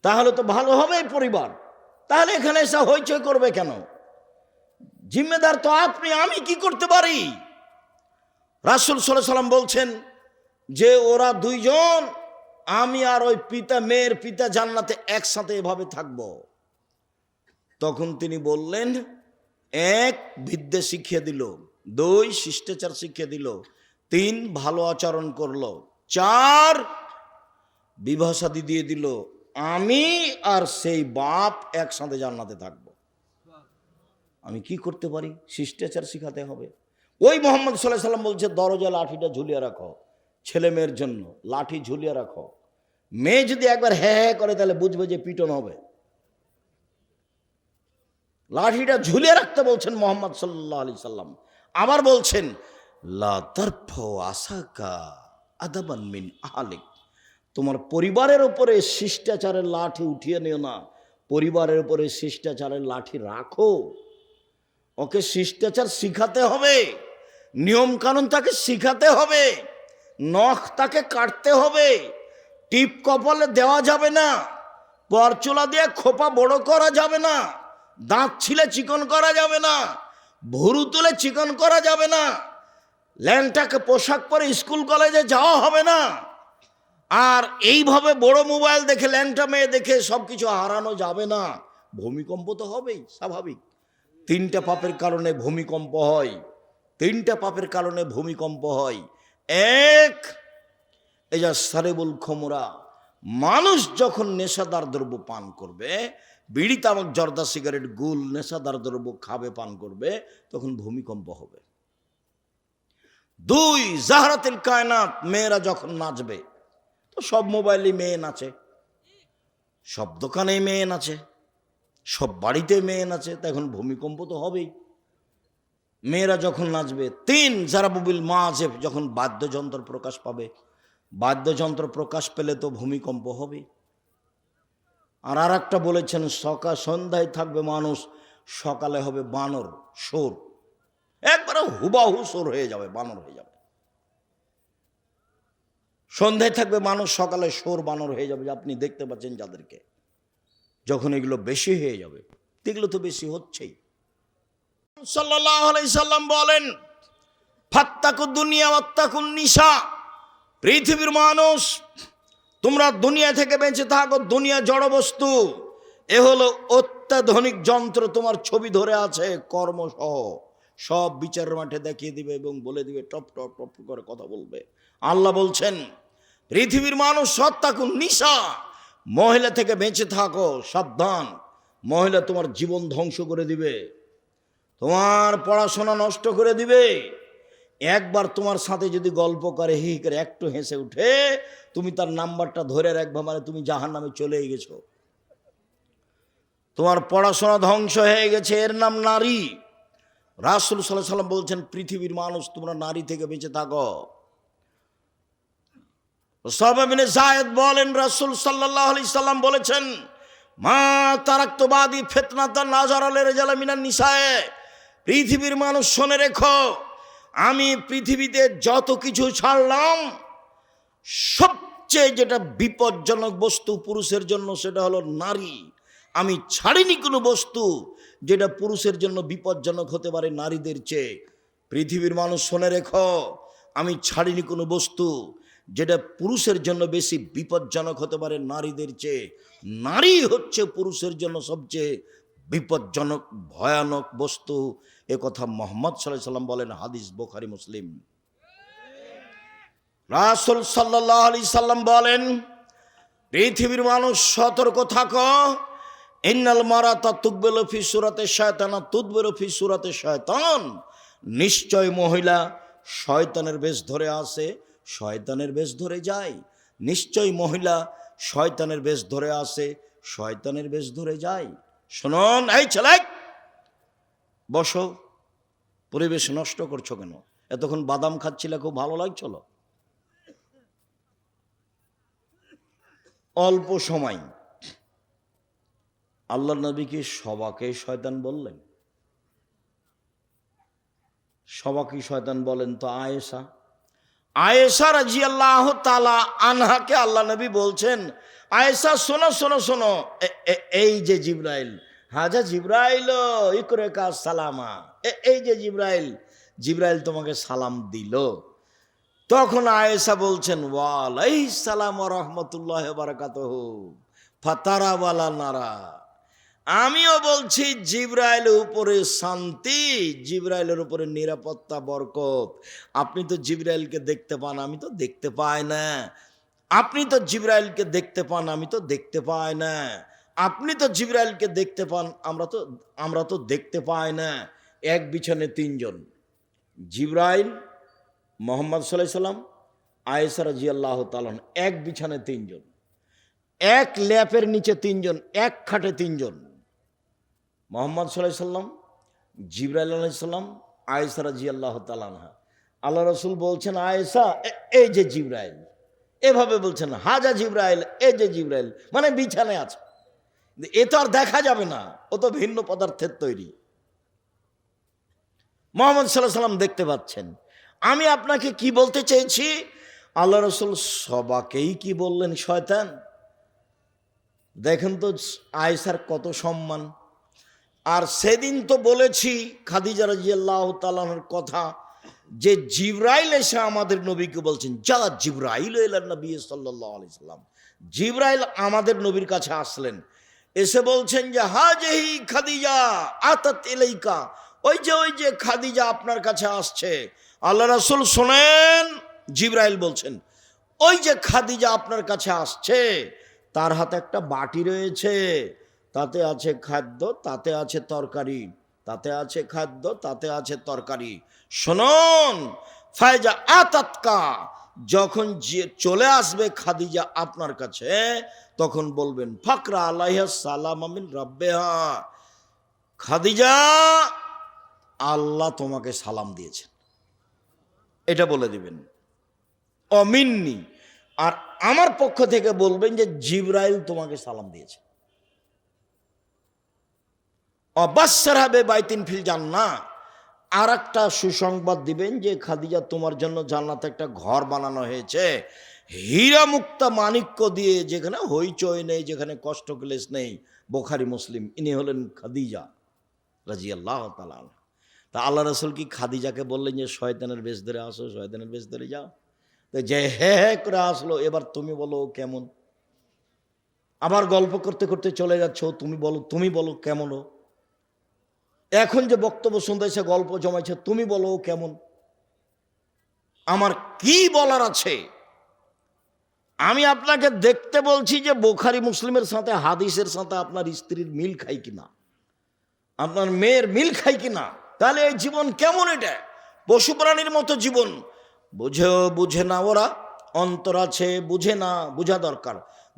তাহলে তো ভালো হবে পরিবার। তাহলে এখানে এসে হইচই করবে কেন? জিম্মেদার তো আপনি, আমি কি করতে পারি? রাসূল সাল্লাল্লাহু আলাইহি ওয়াসাল্লাম বলছেন যে ওরা দুইজন, আমি আর ওই পিতা, মেয়ের পিতা জান্নাতে একসাথে এভাবে থাকব। তখন তিনি বললেন, 1 বিদ্যে শিখিয়ে দিল, 2 শিষ্টাচার শিখিয়ে দিল, 3 ভালো আচরণ করলো, 4 বিবাহ শাদী দিয়ে দিল। আমি আর সেই বাপ একসাথে জান্নাতে থাকব। আমি কি করতে পারি? শিষ্টাচার শিখাতে হবে। ওই মুহাম্মদ সাল্লাল্লাহু আলাইহি ওয়াসাল্লাম বলছে, দরজা লাঠিটা ঝুলিয়ে রাখো, ছেলে মেয়ের জন্য লাঠি ঝুলিয়ে রাখো। মেয়ে যদি একবার হ্যাঁ হ্যাঁ করে, তাহলে বুঝবে যে পিটন হবে। লাঠিটা ঝুলিয়ে রাখতে বলছেন মুহাম্মদ সাল্লাল্লাহু আলাইহি সাল্লাম। আবার বলছেন, লা তারফু আসাকা আদাবান মিন আহলিক, তোমার পরিবারের উপরে শিষ্টাচারের লাঠি উঠিয়ে নিও না, পরিবারের উপরে শিষ্টাচারের লাঠি রাখো। ওকে শিষ্টাচার শিখাতে হবে, নিয়ম কানুন তাকে শিখাতে হবে, নখ তাকে কাটতে হবে, টিপ কপালে দেওয়া যাবে না, পরচুলা দিয়ে খোপা বড় করা যাবে না, দাঁত ছিলে চিকন করা যাবে না, ভুরু তুলে চিকন করা যাবে না, ল্যাংটাকে পোশাক পরে স্কুল কলেজে যাওয়া হবে না। আর এইভাবে বড় মোবাইল দেখে ল্যাংটা মেয়ে দেখে সব কিছু হারানো যাবে না। ভূমিকম্প তো হবেই, স্বাভাবিক। 3টা পাপের কারণে ভূমিকম্প হয়, 3টা পাপের কারণে ভূমিকম্প হয়। এক, এই যা সারেবুল খমরা, মানুষ যখন নেশাদার দ্রব্য পান করবে, বিড়ি তামাক জর্দা সিগারেট গুল নেশাদার দ্রব্য খাবে, পান করবে, তখন ভূমিকম্প হবে। 2, জাহরাতুল কায়নাত, মেয়েরা যখন নাচবে, তো সব মোবাইলে মেয়ে নাচে, সব দোকানে মেয়ে নাচে, সব বাড়িতে মেয়ে নাচে, তখন ভূমিকম্প তো হবেই মেয়েরা যখন নাচবে। 3, জারাবুবিল মাজেব, যখন বাদ্যযন্ত্র প্রকাশ পাবে, বাদ্যযন্ত্র প্রকাশ পেলে তো ভূমিকম্প হবে। আর একটা বলেছেন, সন্ধ্যায় থাকবে মানুষ, সকালে হবে বানর, সোর, একবারে হুবাহু সোর হয়ে যাবে, বানর হয়ে যাবে। সন্ধ্যায় থাকবে মানুষ, সকালে সোর বানর হয়ে যাবে। আপনি দেখতে পাচ্ছেন যাদেরকে, যখন এগুলো বেশি হয়ে যাবে, এগুলো তো বেশি হচ্ছেই। সাল্লাল্লাহু আলাইহি সাল্লাম বলেন, ফাত্তাকু দুনিয়া ওয়াত্তাকুন নিসা, পৃথিবীর মানুষ তোমরা দুনিয়া থেকে বেঁচে থাকো। দুনিয়া জড় বস্তু, এ হলো অত্যাধুনিক যন্ত্র, তোমার ছবি ধরে আছে কর্মসহ, সব বিচারের মাঠে দেখিয়ে দিবে এবং বলে দিবে, টপ টপ টপ করে কথা বলবে। আল্লাহ বলছেন, পৃথিবীর মানুষ ওয়াত্তাকুন নিসা, মহিলা থেকে বেঁচে থাকো, সাবধান, মহিলা তোমার জীবন ধ্বংস করে দিবে, তোমার পড়াশোনা নষ্ট করে দিবে। একবার তোমার সাথে যদি গল্প করে, হি করে একটু হেসে উঠে, তুমি তার নাম্বারটা ধরে রাখবা, মানে তুমি জাহান্নামে চলে গেছো, তোমার পড়াশোনা ধ্বংস হয়ে গেছে। এর নাম নারী। রাসূল সাল্লাল্লাহু আলাইহি সাল্লাম বলছেন, পৃথিবীর মানুষ তোমরা নারী থেকে বেঁচে থাকো। উসামা বিন যায়েদ বলেন, রাসূল সাল্লাল্লাহু আলাইহি সাল্লাম বলেছেন, মা তারাকতু বাদি ফিতনাতান নাযারা লিরিজালি মিনান নিসায়ে, পৃথিবীর মানুষ শুনে রেখো, আমি পৃথিবীতে যত কিছু ছাড়লাম, সবচেয়ে যেটা বিপজ্জনক বস্তু পুরুষের জন্য, সেটা হলো নারী। আমি ছাড়িনি কোনো বস্তু যেটা পুরুষের জন্য বিপজ্জনক হতে পারে নারীদের চেয়ে। পৃথিবীর মানুষ শুনে রেখো, আমি ছাড়িনি কোনো বস্তু যেটা পুরুষের জন্য বেশি বিপজ্জনক হতে পারে নারীদের চেয়ে। নারী হচ্ছে পুরুষের জন্য সবচেয়ে বিপজ্জনক ভয়ানক বস্তু। এ কথা মুহাম্মদ সাল্লাল্লাহু আলাইহি সাল্লাম বলেন, হাদিস বুখারী মুসলিম। রাসূল সাল্লাল্লাহু আলাইহি সাল্লাম বলেন, পৃথিবীর মানুষ সতর্ক থাকো, ইন্নাল মারাতা তুকবেলু ফি সূরাতি শায়তান তুদবিরু ফি সূরাতি শায়তান, নিশ্চয় মহিলা শয়তানের বেশ ধরে আসে, শয়তানের বেশ ধরে যায়। নিশ্চয় মহিলা শয়তানের বেশ ধরে আসে, শয়তানের বেশ ধরে যায়। শুনুন, এই ছেলে বসো, পরিবেশ নষ্ট করছো কেন? এতক্ষণ বাদাম খাচ্ছিলে, খুব ভালো লাগছিল। অল্প সময় আল্লাহ নবী কি সবাকে শয়তান বললেন? সবাকে শয়তান বলেন তো আয়েশা রাদিয়াল্লাহু তাআলা আনহাকে আল্লাহ নবী বলছেন, আয়েশা শোনো শোনো শোনো, এই যে জিবরাইল, হাজা জিবরাইল ইকরাকা সালামা, এই যে জিবরাইল, জিবরাইল তোমাকে সালাম দিল। তখন আয়েশা বলছেন, ওয়ালাইহিস সালাম ওয়া রাহমাতুল্লাহি ওয়া বারাকাতুহু ফাতারা ওয়ালা নারা, আমিও বলছি জিবরাইলের উপরে শান্তি, জিবরাইলের উপরে নিরাপত্তা, বরকত। আপনি তো জিবরাইলকে দেখতে পান, আমি তো দেখতে পাই না। আপনি তো জিবরাইলকে দেখতে পান, আমি তো দেখতে পাই না। আপনি তো জিবরাইলকে দেখতে পান, আমরা তো দেখতে পাই না। এক বিছানে 3 জন, জিবরাইল, মুহাম্মদ সাল্লাল্লাহু আলাইহি সাল্লাম, আয়েশা রাদিয়াল্লাহু তাআলা, এক বিছানে 3 জন, এক ল্যাপের নিচে 3 জন, এক খাটে 3 জন, মুহাম্মদ সাল্লাল্লাহু আলাইহি সাল্লাম, জিবরাইল আলাইহিস সালাম, আয়েশা রাদিয়াল্লাহু তাআলা আনহা। আল্লাহ রাসূল বলছেন, আয়েশা এই যে জিবরাইল, এভাবে বলছেন, হাজা জিবরাইল, এই যে জিবরাইল, মানে বিছানায় আছে। এ তো আর দেখা যাবে না, ও তো ভিন্ন পদার্থের তৈরি। মুহাম্মদ সাল্লাল্লাহু আলাইহি সাল্লাম দেখতে পাচ্ছেন। আমি আপনাকে কি বলতে চেয়েছি, আল্লাহ রাসূল সবাকেই কি বললেন শয়তান? দেখেন তো আয়েশার কত সম্মান। আর সেদিন তো বলেছি খাদিজা রাদিয়াল্লাহু তাআলার কথা, যে জিবরাইল এসে আমাদের নবীকে বলছেন, যা জিবরাইল এলেন নবী সাল্লাল্লাহু আলাইহি সাল্লাম, জিবরাইল আমাদের নবীর কাছে আসলেন, এসে বলছেন যে হাজিহি খাদিজা আতাত ইলাইকা, ওই যে খাদিজা আপনার কাছে আসছে। আল্লাহ রাসূল শোনেন, জিবরাইল বলছেন ওই যে খাদিজা আপনার কাছে আসছে, তার হাতে একটা বাটি রয়েছে, তাতে আছে খাদ্য, তাতে আছে তরকারি, তাতে আছে খাদ্য, তাতে আছে তরকারি। শুনুন, ফায়জা আতাতকা, যখন চলে আসবে খাদিজা আপনার কাছে, তখন বলবেন ফাকরা আলাইহা সালাম মিন রাব্বিহা, খাদিজা আল্লাহ তোমাকে সালাম দিয়েছেন, এটা বলে দিবেন। অমিন্নি, আর আমার পক্ষ থেকে বলবেন যে জিবরাইল তোমাকে সালাম দিয়েছে। অবাসসার হবে বাইতিন ফিল জান্নাহ, আর একটা সুসংবাদ দিবেন যে খাদিজা তোমার জন্য জান্নাতে একটা ঘর বানানো হয়েছে, হীরা মুক্তা মাণিক্য দিয়ে, যেখানে হইচই নেই, যেখানে কষ্ট ক্লেশ নেই। বুখারী মুসলিম, ইনি হলেন খাদিজা রাদিয়াল্লাহু তাআলা। তা আল্লাহ রাসূল কি খাদিজাকে বললেন যে শয়তানের বেশ ধরে আসো, শয়তানের বেশ ধরে যাও? তো যে হে করে আসলো, এবার তুমি বলো কেমন? আবার গল্প করতে করতে চলে যাচ্ছ, তুমি বলো কেমন ও? এখন যে বক্তব্য শুনতেছে, গল্প জমাইছে, তুমি বলো কেমন? আমার কি বলার আছে? আমি আপনাকে দেখতে বলছি যে বুখারী মুসলিমের সাথে, হাদিসের সাথে আপনার স্ত্রীর মিল খাই কিনা, আপনার মেয়ের মিল খাই কিনা। তাহলে এই জীবন কেমন? এটা পশু প্রাণীর মতো জীবন। বুঝে না ওরা, অন্তর আছে বুঝে না, বুঝা দরকার।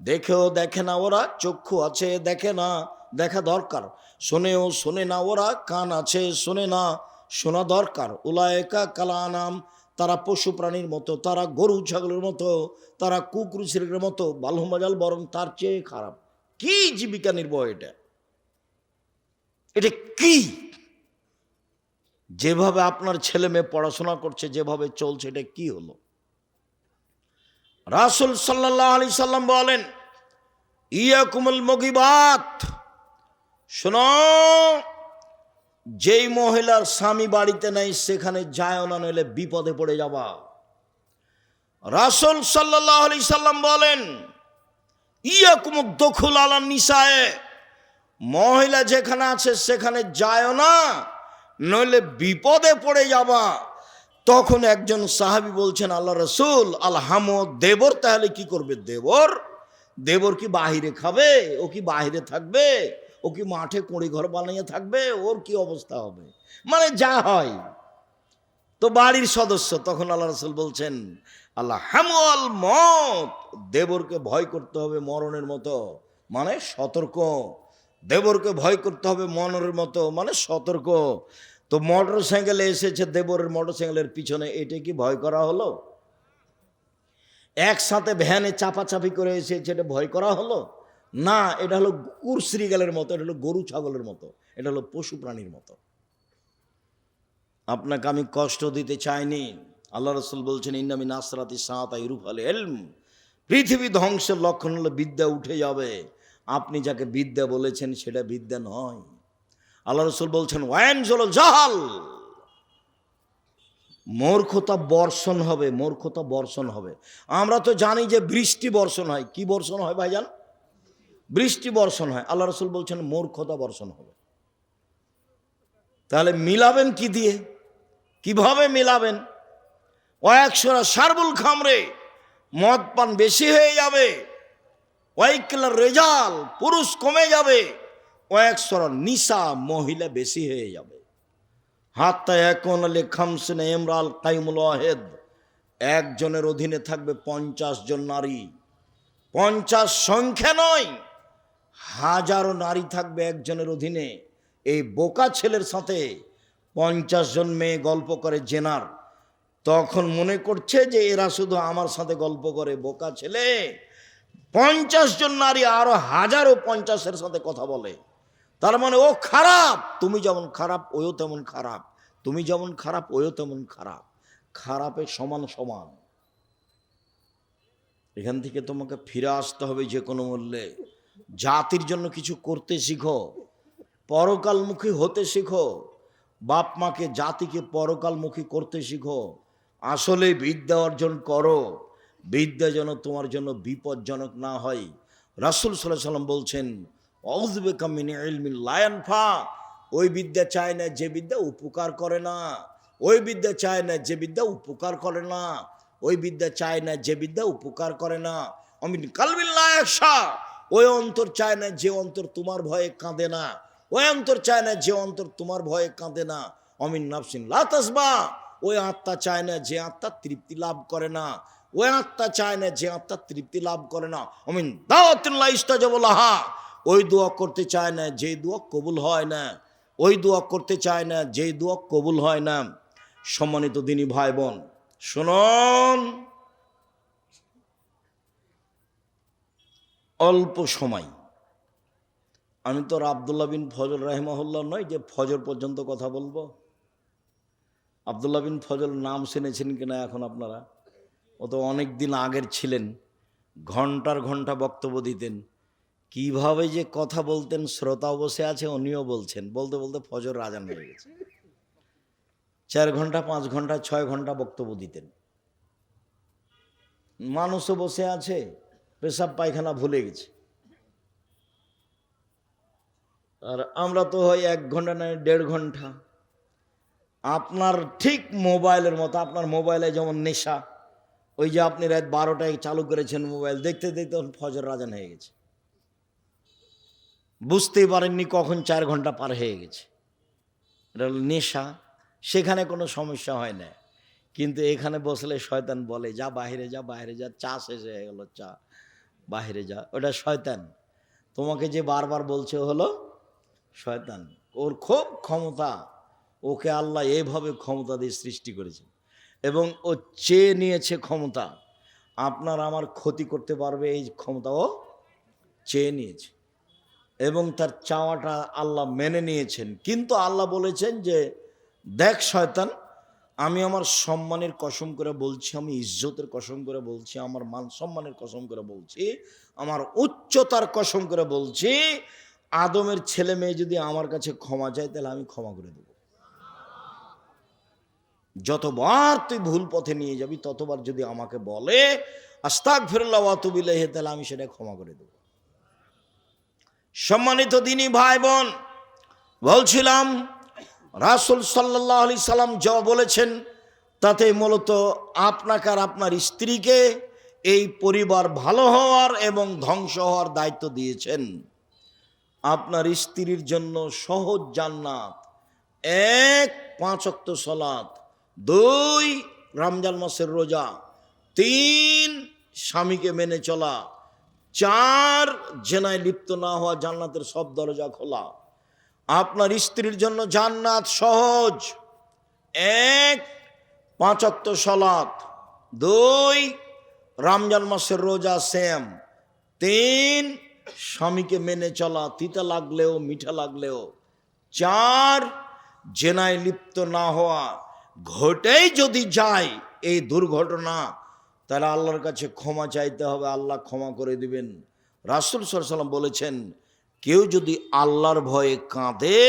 দেখেও দেখে না ওরা, চক্ষু আছে দেখে না, দেখা দরকার। শোনেও শোনে না ওরা, কান আছে শোনে না, শোনা দরকার। উলায়েকা কালানাম, তারা পশু প্রাণীর মতো, তারা গরু ছাগলের মতো, তারা কুকুরের মতো, বালহমাজাল বরং তার চেয়ে খারাপ। কি জীবিকা নির্বাহ এটা? এটা কি? যেভাবে আপনার ছেলে মেয়ে পড়াশোনা করছে, যেভাবে চলছে, এটা কি হলো? রাসূল সাল্লাল্লাহু আলাইহি সাল্লাম বলেন, ইয়াকুমুল মুগিবাত, শোনো, যেই মহিলার স্বামী বাড়িতে নেই সেখানে যায় না, নইলে বিপদে পড়ে যাবা। রাসূল সাল্লাল্লাহু আলাইহি সাল্লাম বলেন, ইয়াকুমুদ দুখুল আলান নিসায়ে, মহিলা যেখানে আছে সেখানে যায় না, নইলে বিপদে পড়ে যাবা। তখন একজন সাহাবী বলছেন, আল্লাহ রাসূল, আলহামো, দেবর তাহলে কি করবে? দেবর কি বাহিরে খাবে? ও কি বাহিরে থাকবে? ও কি মাঠে কুঁড়ি ঘর বানিয়ে থাকবে? ওর কি অবস্থা হবে? মানে যা হয় তো বাড়ির সদস্য। তখন আল্লাহ রাসূল বলছেন, আলহামো আল মত, দেবরকে ভয় করতে হবে মরণের মতো, মানে সতর্ক। দেবরকে ভয় করতে হবে মরণের মতো, মানে সতর্ক। তো মোটর সাইকেলে এসেছে, দেবরের মোটর সাইকেলের পিছনে, এটা কি ভয় করা হলো? একসাথে ভ্যানে চাপাচাপি করে এসেছে, এটা ভয় করা হলো না। এটা হলো কুরশ্রীগালের মতো, এটা হলো গরু ছাগলের মতো, এটা হলো পশু প্রাণীর মতো। আপনাকে আমি কষ্ট দিতে চাইনি। আল্লাহ রাসূল বলছেন, ইন্না মিন আসরাতি সাআতি ইরফাল ইলম, পৃথিবী ধ্বংসের লক্ষণ হলো বিদ্যা উঠে যাবে। আপনি যাকে বিদ্যা বলেছেন সেটা বিদ্যা নয়। আল্লাহ রাসূল বলছেন, ওয়ায়ানজুল জাহাল, মূর্খতা বর্ষণ হবে, মূর্খতা বর্ষণ হবে। আমরা তো জানি যে বৃষ্টি বর্ষণ হয়। কি বর্ষণ হয় ভাইজান? বৃষ্টি বর্ষণ হয়। আল্লাহ রাসূল বলছেন মূর্খতা বর্ষণ হবে। তাহলে মিলাবেন কি দিয়ে? কিভাবে মিলাবেন? ওয়াকসরা শারবুল খামরে, মদ পান বেশি হয়ে যাবে। ওয়াইকলার রেজাল, পুরুষ কমে যাবে। ওয়াকসরা নিসা, মহিলা বেশি হয়ে যাবে। হাত্তা এখন আলে খামসিন ইমরাল কাইমুল ওয়াহিদ, একজনের অধীনে থাকবে 50 জন নারী। 50 সংখ্যা নয়, হাজারো নারী থাকবে একজনের অধীনে। এই বোকা ছেলের সাথে 50 জন মেয়ে গল্প করে জেনার, তখন মনে করছে যে এরা শুধু আমার সাথে গল্প করে। বোকা ছেলে, 50 জন নারী আরো হাজারো 50-এর সাথে কথা বলে। তার মানে ও খারাপ। তুমি যেমন খারাপ ওও তেমন খারাপ, তুমি যেমন খারাপ ওও তেমন খারাপ। খারাপের সমান সমান। এখান থেকে তোমাকে ফিরে আসতে হবে যে কোনো মূল্যে। জাতির জন্য কিছু করতে শিখো, পরকালমুখী হতে শিখো। বাপ মাকে জাতিকে পরকালমুখী করতে শিখো। আসলে বিদ্যা অর্জন করো, বিদ্যা যেন তোমার জন্য বিপজ্জনক না হয়। রাসূল সাল্লাল্লাহু আলাইহি সাল্লাম বলছেন, আউযু বিকা মিন ইলমিন লা ইয়ানফা। ওই বিদ্যা চায় না যে বিদ্যা উপকার করে না, ওই বিদ্যা চায় না যে বিদ্যা উপকার করে না, ওই বিদ্যা চায় না যে বিদ্যা উপকার করে না। আমিন কালবিন লা ইয়াখশা। ওই অন্তর চায় না যে অন্তর তোমার ভয়ে কাঁদে না, ওই অন্তর চায় না যে অন্তর তোমার ভয়ে কাঁদে না। আমিন নাফসিন লা তাসবা। ওই আত্মা চায় না যে আত্মা তৃপ্তি লাভ করে না, ওই আত্মা চায় না যে আত্মা তৃপ্তি লাভ করে না। আমিন দাওয়াতিন লা ইস্তাজাবু লাহা। ওই দোয়া করতে চায় না যে দোয়া কবুল হয় না, ওই দোয়া করতে চায় না যে দোয়া কবুল হয় না। সম্মানিত দিনী ভাই বোন শুনুন, অল্প সময়, আমি তো আব্দুল্লাহ বিন ফজল রাহিমাহুল্লাহ নয় যে ফজর পর্যন্ত কথা বলবো। আব্দুল্লাহ বিন ফজল নাম শুনেছেন কিনা এখন আপনারা? ও তো অনেক দিন আগের ছিলেন, ঘন্টার ঘন্টা বক্তব্য দিতেন। কিভাবে যে কথা বলতেন, শ্রোতাও বসে আছে, উনিও বলছেন, বলতে বলতে ফজর আজান হয়ে গেছে। 4 ঘন্টা 5 ঘন্টা 6 ঘন্টা বক্তব্য দিতেন। মানুষও বসে আছে, পেশাব পায়খানা ভুলে গেছে। আর আমরা তো হয় 1 ঘন্টা নয় 1.5 ঘন্টা। আপনার ঠিক মোবাইলের মতো, আপনার মোবাইলে যেমন নেশা, ওই যে আপনি রাত 12টায় চালু করেছেন মোবাইল, দেখতে দেখতে ফজর আজান হয়ে গেছে, বুঝতেই পারেননি কখন 4 ঘন্টা পার হয়ে গেছে। এটা হলো নেশা। সেখানে কোনো সমস্যা হয় না, কিন্তু এখানে বসলে শয়তান বলে, যা বাইরে যা, বাইরে যা, চা শেষ হয়ে গেল, চা বাইরে যা। ওটা শয়তান, তোমাকে যে বারবার বলছে হলো শয়তান। ওর খুব ক্ষমতা, ওকে আল্লাহ এইভাবে ক্ষমতা দিয়ে সৃষ্টি করেছে এবং ও চেয়ে নিয়েছে ক্ষমতা। আপনার আমার ক্ষতি করতে পারবে এই ক্ষমতা ও চেয়ে নিয়েছে এবং তার চাওয়াটা আল্লাহ মেনে নিয়েছেন। কিন্তু আল্লাহ বলেছেন যে, দেখ শয়তান, আমি আমার সম্মানের কসম করে বলছি, আমি ইজ্জতের কসম করে বলছি, আমার মান সম্মানের কসম করে বলছি, আমার উচ্চতার কসম করে বলছি, আদমের ছেলে মেয়ে যদি আমার কাছে ক্ষমা চায় তাহলে আমি ক্ষমা করে দেব। যতবার তুই ভুল পথে নিয়ে যাবি ততবার যদি আমাকে বলে আস্তাগফিরুল্লাহ ওয়া আতুবু ইলাইহি, তাহলে আমি সেটা ক্ষমা করে দেব। সম্মানিত দিনী ভাই বোন, বলছিলাম রাসূল সাল্লাল্লাহু আলাইহি সাল্লাম যা বলেছেন তাতে মূলত আপনাকে আর আপনার স্ত্রীকে এই পরিবার ভালো হওয়ার এবং ধ্বংস হওয়ার দায়িত্ব দিয়েছেন। আপনার স্ত্রীর জন্য সহজ জান্নাত, 1 5 ওয়াক্ত সালাত, 2 রমজান মাসের রোজা, 3 স্বামীকে মেনে চলা, 4 জেনায় লিপ্ত না হওয়া, জান্নাতের সব দরজা খোলা। আপনার স্ত্রীর জন্য জান্নাত সহজ, 1 5 ওয়াক্ত সালাত, 2 রমজান মাসের রোজা সেম, 3 স্বামীকে মেনে চলা, তিতা লাগলেও মিঠা লাগলেও, 4 জেনায় লিপ্ত না হওয়া। ঘটেই যদি যায় এই দুর্ঘটনা, তাহলে আল্লাহর কাছে ক্ষমা চাইতে হবে, আল্লাহ ক্ষমা করে দিবেন। রাসূল সাল্লাল্লাহু আলাইহি ওয়াসাল্লাম বলেছেন, কেউ যদি আল্লাহর ভয়ে কাঁদে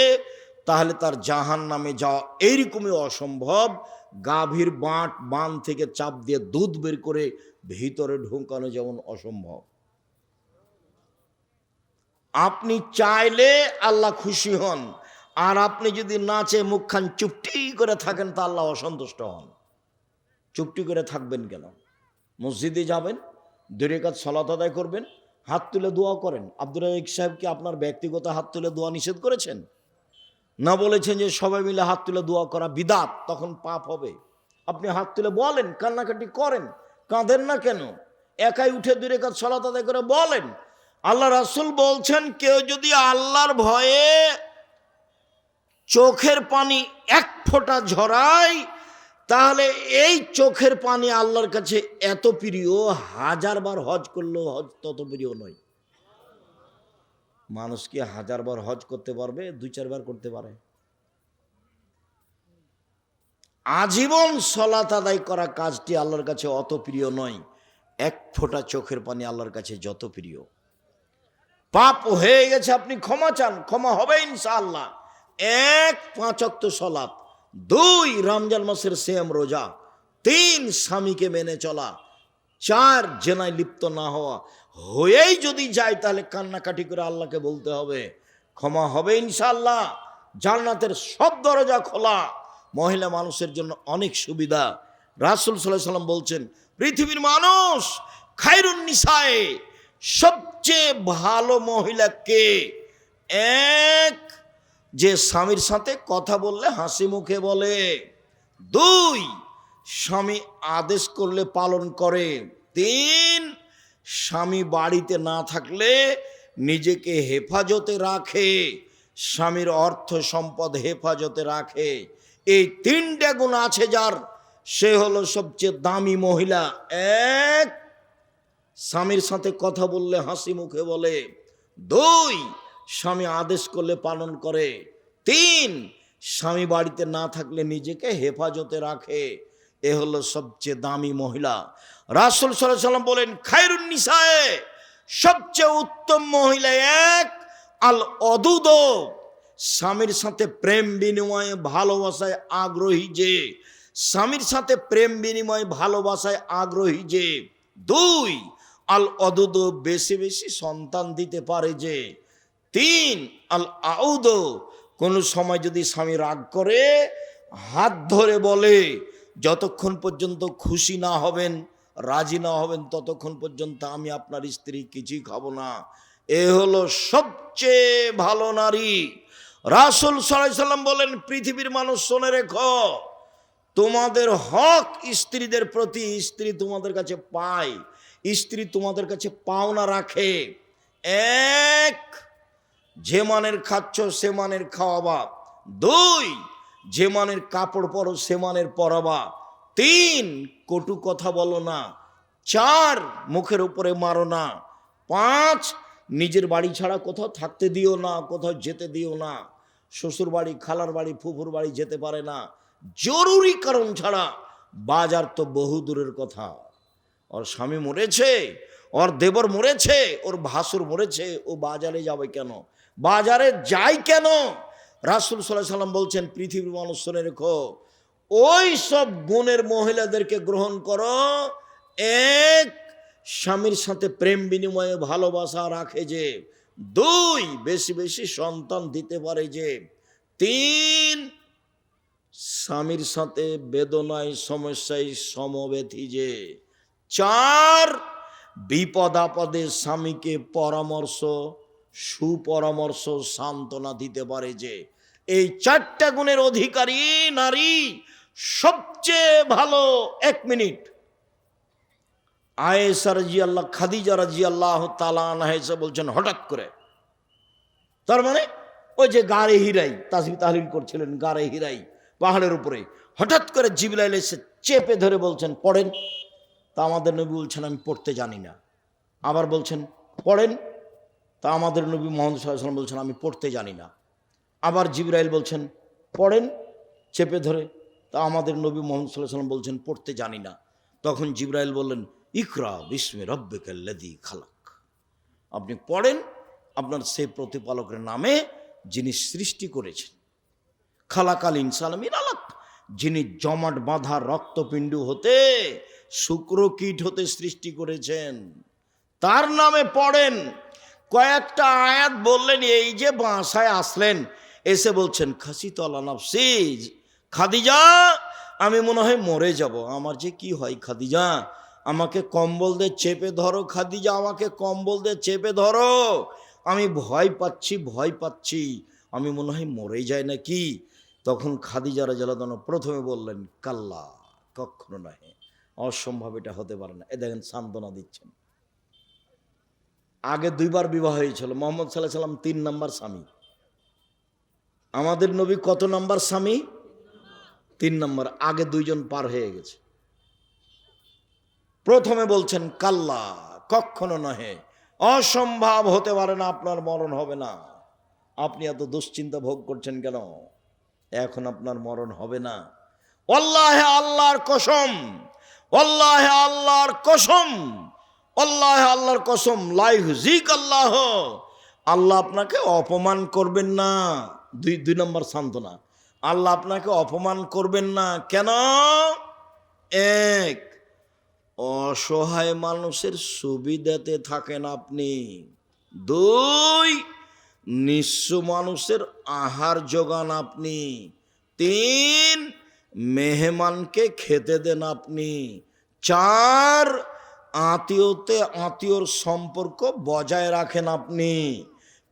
তাহলে তার জাহান্নামে যাওয়া এইরকমই অসম্ভব, গাভীর বান থেকে চাপ দিয়ে দুধ বের করে ভিতরে ঢোকানো যেমন অসম্ভব। আপনি চাইলে আল্লাহ খুশি হন, আর আপনি যদি নাচে মুখখান চুপটি করে থাকেন তা আল্লাহ অসন্তুষ্ট হন। চুপটি করে থাকবেন কেন? মসজিদে যাবেন, 2 রাকাত সালাত আদায় করবেন, হাত তুলে দোয়া করেন। আব্দুর রাজ্জাক সাহেব কি আপনার ব্যক্তিগত হাত তুলে দোয়া নিষেধ করেছেন? না, বলেছেন যে সবাই মিলে হাত তুলে দোয়া করা বিদআত, তখন পাপ হবে। আপনি হাত তুলে বলেন, কান্নাকাটি করেন, কাঁদেন না কেন? একাই উঠে 2 রাকাত সালাত আদায় করে বলেন। আল্লাহ রাসূল বলছেন, কেউ যদি আল্লাহর ভয়ে চোখের পানি 1 ফোঁটা ঝরায়, তাহলে এই চোখের পানি আল্লাহর কাছে এত প্রিয়, 1000 বার হজ করলেও হজ তত প্রিয় নয়। মানুষ কি 1000 বার হজ করতে পারবে? 2-4 বার করতে পারে। আজীবন সালাত আদায় করা কাজটি আল্লাহর কাছে অত প্রিয় নয়, 1 ফোঁটা চোখের পানি আল্লাহর কাছে যত প্রিয়। পাপ হয়ে গেছে, আপনি ক্ষমা চান, ক্ষমা হবে ইনশাআল্লাহ। এক 5 ওয়াক্ত সালাত, 2 রমজান মাসের সিয়াম রোজা, 3 স্বামীকে মেনে চলা, 4 জেনায় লিপ্ত না হওয়া। হয়েই যদি যায় তাহলে কান্নাকাটি করে আল্লাহকে বলতে হবে, ক্ষমা হবে ইনশাআল্লাহ। জান্নাতের সব দরজা খোলা, মহিলা মানুষের জন্য অনেক সুবিধা। রাসূল সাল্লাল্লাহু আলাইহি সাল্লাম বলছেন, পৃথিবীর মানুষ খায়রুন নিসায়ে, সবচেয়ে ভালো মহিলা কে? এক, যে স্বামীর সাথে কথা বললে হাসি মুখে বলে। 2, স্বামী আদেশ করলে পালন করে। 3, স্বামী বাড়িতে না থাকলে নিজেকে হেফাজতে রাখে, স্বামীর অর্থ সম্পদ হেফাজতে রাখে। এই 3টে গুণ আছে যার, সে হলো সবচেয়ে দামি মহিলা। 1, স্বামীর সাথে কথা বললে হাসি মুখে বলে। 2, স্বামী আদেশ করলে পালন করে। 3, স্বামী বাড়িতে না থাকলে নিজেকে হেফাজতে রাখে। এ হলো সবচেয়ে দামি মহিলা। রাসূল সাল্লাল্লাহু আলাইহি সাল্লাম বলেন, খায়রুন নিসায়ে, সবচেয়ে উত্তম মহিলা 1, আল অদুদ, স্বামীর সাথে প্রেম বিনিময়ে ভালোবাসায় আগ্রহী যে, স্বামীর সাথে প্রেম বিনিময়ে ভালোবাসায় আগ্রহী যে। 2, আল অদুদ, বেশি বেশি সন্তান দিতে পারে যে। 3, আল আউদ, কোনো সময় যদি স্বামী রাগ করে হাত ধরে বলে, যতক্ষণ পর্যন্ত খুশি না হবেন, রাজি না হবেন, ততক্ষণ পর্যন্ত আমি আপনার স্ত্রী কিছুই খাবো না। এ হলো সবচেয়ে ভালো নারী। রাসূল সাল্লাল্লাহু আলাইহি সাল্লাম বলেন, পৃথিবীর মানুষ শুনে রেখো, তোমাদের হক স্ত্রীদের প্রতি স্ত্রী তোমাদের কাছে পায়, স্ত্রী তোমাদের কাছে পাওনা রাখে। 1, যে মানের খাচ্ছ সে মানের খাওয়াবা। 2, যে মানের কাপড় পরো সে মানের পরাবা। 3, কটু কথা বলো না। 4, মুখের উপরে মারো না। 5, নিজের বাড়ি ছাড়া কোথাও থাকতে দিও না, কোথাও যেতে দিও না। শ্বশুর বাড়ি, খালার বাড়ি, ফুফুর বাড়ি যেতে পারে না জরুরি কারণ ছাড়া। বাজার তো বহু দূরের কথা। ওর স্বামী মরেছে, ওর দেবর মরেছে, ওর ভাসুর মরেছে, ও বাজারে যাবে কেন? বাজারে যায় কেন? রাসূল সাল্লাল্লাহু আলাইহি সাল্লাম বলছেন, পৃথিবীর মানুষ শুনে রেখো, ওই সব গুণের মহিলাদেরকে গ্রহণ করো। 1, স্বামীর সাথে প্রেম বিনিময়ে ভালোবাসা রাখে যে। 2, বেশি বেশি সন্তান দিতে পারে যে। 3, স্বামীর সাথে বেদনায় সমস্যায় সমব্যথী যে। 4, বিপদ আপদে স্বামীকে পরামর্শ, সুপরামর্শ, সান্ত্বনা দিতে পারে যে। এই 4টা গুণের অধিকারী নারী সবচেয়ে ভালো। 1 মিনিট, আয়েশা রাদিয়াল্লাহু, খাদিজা রাদিয়াল্লাহু তাআলা আনহা এসে বলছেন হঠাৎ করে, তার মানে ওই যে গারে হিরাই তাসবিহ তাহলিল করছিলেন, গারে হিরাই পাহাড়ের উপরে, হঠাৎ করে জিবরাইল এসে চেপে ধরে বলছেন পড়েন। তা আমাদের নবী বলছেন আমি পড়তে জানি না। আবার বলছেন পড়েন। তা আমাদের নবী মুহাম্মদ সাল্লাল্লাহু আলাইহি ওয়াসাল্লাম বলছেন আমি পড়তে জানি না। আবার জিবরাইল বলছেন পড়েন চেপে ধরে। তা আমাদের নবী মুহাম্মদ সাল্লাল্লাহু আলাইহি ওয়াসাল্লাম বলছেন পড়তে জানি না। তখন জিবরাইল বললেন ইকরা বিসমি রাব্বিকাল্লাযী খালাক, আপনি পড়েন আপনার সেই প্রতিপালকের নামে যিনি সৃষ্টি করেছেন। খালাকাল ইনসানা মিন আলাক, যিনি জমাট বাঁধা রক্তপিণ্ড হতে, শুক্রকীট হতে সৃষ্টি করেছেন, তার নামে পড়েন। কয়েকটা আয়াত বললেন, এই যে বাসায় আসলেন, এসে বলছেন খাসিতু আলা নাফসি, খাদিজা আমি মনে হয় মরে যাব। আমার যে কি হয় খাদিজা, আমাকে কম্বল দিয়ে চেপে ধরো, খাদিজা আমাকে কম্বল দিয়ে চেপে ধরো, আমি ভয় পাচ্ছি, ভয় পাচ্ছি, আমি মনে হয় মরে যায় নাকি। তখন খাদিজা রাদিয়াল্লাহু আনহা প্রথমে বললেন কাল্লা, কখনো নয়, অসম্ভব, এটা হতে পারে না। এ দেখেন সান্ত্বনা দিচ্ছেন। আগে 2 বার বিবাহ হয়েছিল, মুহাম্মদ সাল্লাল্লাহু আলাইহি সাল্লাম 3 নাম্বার স্বামী। আমাদের নবী কত নাম্বার স্বামী? 3 নাম্বার। আগে 2 জন পার হয়ে গেছে। প্রথমে বলছেন কাল্লা, কখনো নহে, অসম্ভব, হতে পারে না, আপনার মরণ হবে না। আপনি এত দুশ্চিন্তা ভোগ করছেন কেন? এখন আপনার মরণ হবে না। ওয়াল্লাহি আল্লাহর কসম, ওয়াল্লাহি আল্লাহর কসম, ওয়াল্লাহি আল্লাহর কসম, লা ইউযিক আল্লাহ, আল্লাহ আপনাকে অপমান করবেন না। দুই নম্বর সান্ত্বনা, আল্লাহ আপনাকে অপমান করবেন না। কেন? এক, অসহায় মানুষের সুবিধাতে থাকেন আপনি। দুই, নিঃস্ব মানুষের আহার যোগান আপনি। তিন, মেহমানকে খেতে দেন আপনি। চার, আত্মীয়র সম্পর্ক বজায় রাখেন আপনি।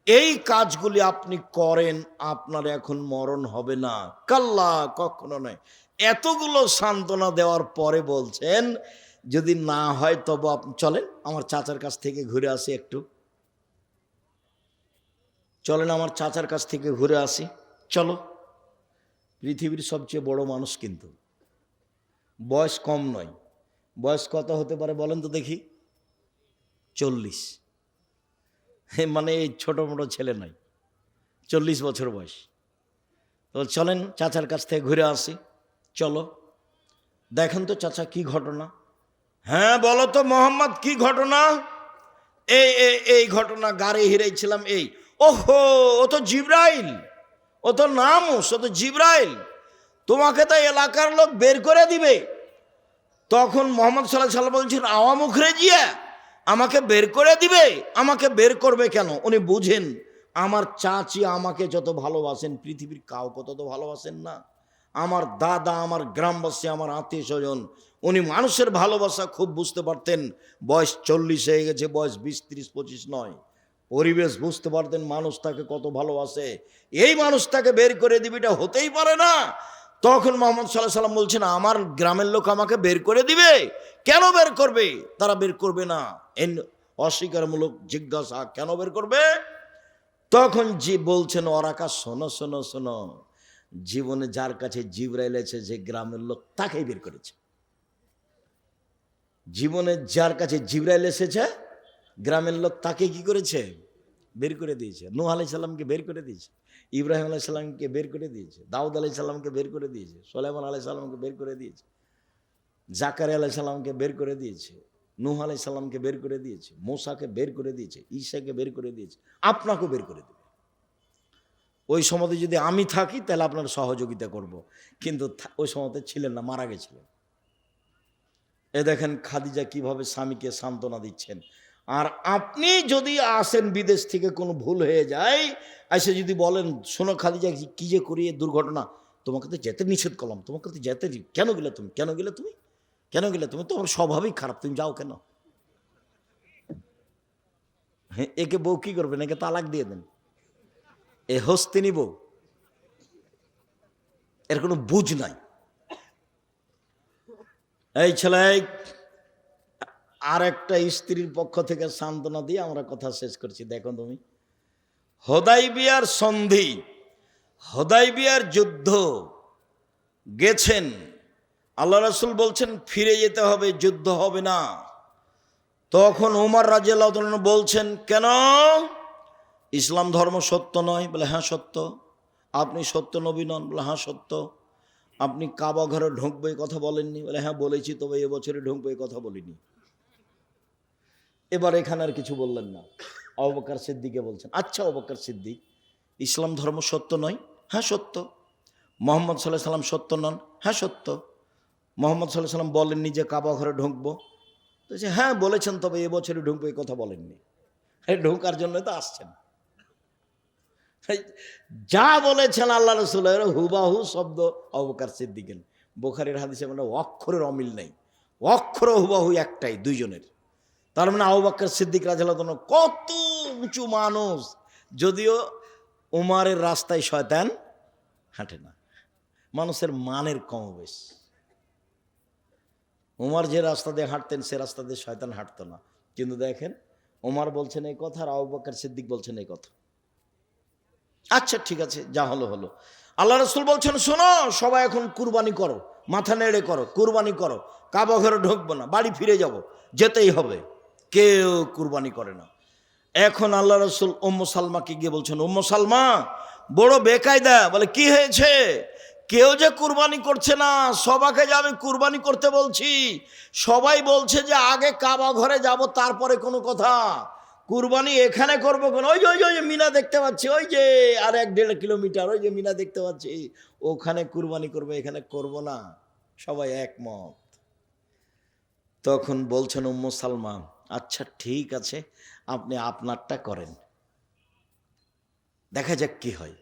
এই কাজগুলি আপনি করেন, আপনার এখন মরণ হবে না। কাল্লা, কখনো নয়। এতগুলো সান্ত্বনা দেওয়ার পরে বলছেন যদি না হয় তবে আপনি চলেন আমার চাচার কাছ থেকে ঘুরে আসি একটু। চলেন আমার চাচার কাছ থেকে ঘুরে আসি। চলো। পৃথিবীর সবচেয়ে বড় মানুষ, কিন্তু বয়স কম নয়। বয়স কত হতে পারে বলেন তো দেখি? 40। মানে এই ছোট মোটো ছেলে নয়, 40 বছর বয়স। তো চলেন চাচার কাছ থেকে ঘুরে আসি। চলো। দেখেন তো চাচা কি ঘটনা? হ্যাঁ বলো তো মোহাম্মদ, কি ঘটনা? এই ঘটনা, গাড়ি হিরেছিলাম এই। ওহো, ও তো জিব্রাইল, ও তো নামুস, ও তো জিব্রাইল, তোমাকে তো এলাকার লোক বের করে দিবে। তখন মোহাম্মদ সাল্লাল্লাহু আলাইহি ওয়াসাল্লাম বলছেন, আওয়া মুখরে জিয়া, আমাকে বের করে দিবে? আমাকে বের করবে কেন? উনি বুঝেন আমার চাচি আমাকে যত ভালোবাসেন পৃথিবীর কাউকে তত ভালোবাসেন না। আমার দাদা, আমার গ্রামবাসী, আমার আত্মীয় স্বজন, উনি মানুষের ভালোবাসা খুব বুঝতে পারতেন। বয়স 40 হয়ে গেছে, বয়স 20, 30, 25 নয়। পরিবেশ বুঝতে পারতেন মানুষ তাকে কত ভালোবাসে। এই মানুষটাকে বের করে দিবে, এটা হতেই পারে না। তখন মোহাম্মদ সাল্লাল্লাহু আলাইহি ওয়াসাল্লাম বলছেন, আমার গ্রামের লোক আমাকে বের করে দিবে? কেন বের করবে? তারা বের করবে না। অস্বীকারমূলক জিজ্ঞাসা, কেন বের করবে? তখন জি বলছেন, ওরাকা, শোনো শোনো শোনো, জীবনে যার কাছে জিবরাইল এসেছে, যে গ্রামের লোক, তাকেই বের করেছে। জীবনে যার কাছে জিবরাইল এসেছে গ্রামের লোক, তাকে কি করেছে? বের করে দিয়েছে। নূহ আলাইহিস সালামকে বের করে দিয়েছে, ইব্রাহিম আলাইহিস সালামকে বের করে দিয়েছে, দাউদ আলাইহিস সালামকে বের করে দিয়েছে, সুলাইমান আলাইহিস সালামকে বের করে দিয়েছে, জাকারিয়া আলাইহিস সালামকে বের করে দিয়েছে, নূহ আলাইহিস সালামকে বের করে দিয়েছে, মূসাকে বের করে দিয়েছে, ঈসাকে বের করে দিয়েছে, আপনাকেও বের করে দেবে। ওই সময়তে যদি আমি থাকি তাহলে আপনার সহযোগিতা করব, কিন্তু ওই সময়তে ছিলেন না, মারা গেছিলেন। এ দেখেন খাদিজা কিভাবে স্বামীকে সান্ত্বনা দিচ্ছেন। আর আপনি যদি আসেন বিদেশ থেকে, কোনো ভুল হয়ে যায়, এসে যদি বলেন, শোনো খাদিজা, কি যে করি দুর্ঘটনা, তোমাকে তো যেতে নিষেধ করলাম, তোমাকে তো যেতে, কেন গেলে তুমি, কেন গেলে তুমি, কেন গেলে তুমি, তোমার স্বভাবই খারাপ, তুমি যাও কেন? হ্যাঁ, একে বউ কি করবেন? একে তালাক দিয়ে দেন। এ হস্তিনী বউ, এর কোনো বুঝ নাই। এই ছেলে, আর একটা স্ত্রীর পক্ষ থেকে সান্ত্বনা দিয়ে আমরা কথা শেষ করছি। দেখো তুমি, হুদায়বিয়ার সন্ধি, হুদায়বিয়ার যুদ্ধ গেছেন, আল্লাহ রাসূল বলছেন ফিরে যেতে হবে, যুদ্ধ হবে না। তখন ওমর রাদিয়াল্লাহু তাআলা বলছেন, কেন? ইসলাম ধর্ম সত্য নয়? বলে হ্যাঁ সত্য। আপনি সত্য নবী নন? বলে হ্যাঁ সত্য। আপনি কাবা ঘরে ঢুকবে কথা বলেননি? বলে হ্যাঁ বলেছি, তবে এবছরে ঢুকবে কথা বলিনি। এবার এখানে আর কিছু বললেন না। আবু বকর সিদ্দিককে বলছেন, আচ্ছা আবু বকর সিদ্দিক, ইসলাম ধর্ম সত্য নয়? হ্যাঁ সত্য। মুহাম্মদ সাল্লাল্লাহু আলাইহি সাল্লাম সত্য নন? হ্যাঁ সত্য। মুহাম্মদ সাল্লাল্লাহু আলাইহি সাল্লাম বলেননি যে কাবা ঘরে ঢুকবো? তো হ্যাঁ বলেছেন, তবে এবছরে ঢুকবো এই কথা বলেননি। ঢোকার জন্য তো আসছেন। যা বলেছেন আল্লাহ রাসূলের হুবাহু শব্দ আবু বকর সিদ্দিকের। বুখারীর হাদিসে মানে অক্ষরের অমিল নেই, অক্ষর হুবাহু একটাই দুইজনের। তার মানে আবু বকর সিদ্দিক রাদিয়াল্লাহু আনহু কত উঁচু মানুষ, যদিও উমারের রাস্তায় শয়তান হাঁটে না। মানুষের মানের কম বেশ। উমার যে রাস্তা দিয়ে হাঁটতেন সে রাস্তা দিয়ে শয়তান হাঁটতো না। কিন্তু দেখেন উমার বলছেন এই কথা আর আবু বকর সিদ্দিক বলছেন এই কথা। আচ্ছা ঠিক আছে, যা হলো হলো। আল্লাহ রাসূল বলছেন, শোনো সবাই এখন কুরবানি করো, মাথা নেড়ে করো, কুরবানি করো, কাবা ঘরে ঢুকবো না, বাড়ি ফিরে যাব, যেতেই হবে। কেউ কুরবানি করে না। এখন আল্লাহ রাসূল উম্মু সালমাকে গিয়ে বলছেন, উম্মু সালমা বড় বেকায়দা। বলে কি হয়েছে? কেউ যে কুরবানি করছে না, সবাইকে যে আমি কুরবানি করতে বলছি, সবাই বলছে যে আগে কাবা ঘরে যাব তারপরে কোনো কথা। কুরবানি এখানে করবো কেন? ওই যে ওই যে ওই যে মিনা দেখতে পাচ্ছি, ওই যে আর 1-1.5 কিলোমিটার, ওই যে মিনা দেখতে পাচ্ছি, ওখানে কুরবানি করবে, এখানে করব না। সবাই একমত। তখন বলছেন উম্মু সালমা, আচ্ছা ঠিক আছে, আপনি আপনারটা করেন, দেখা যাক কি হয়।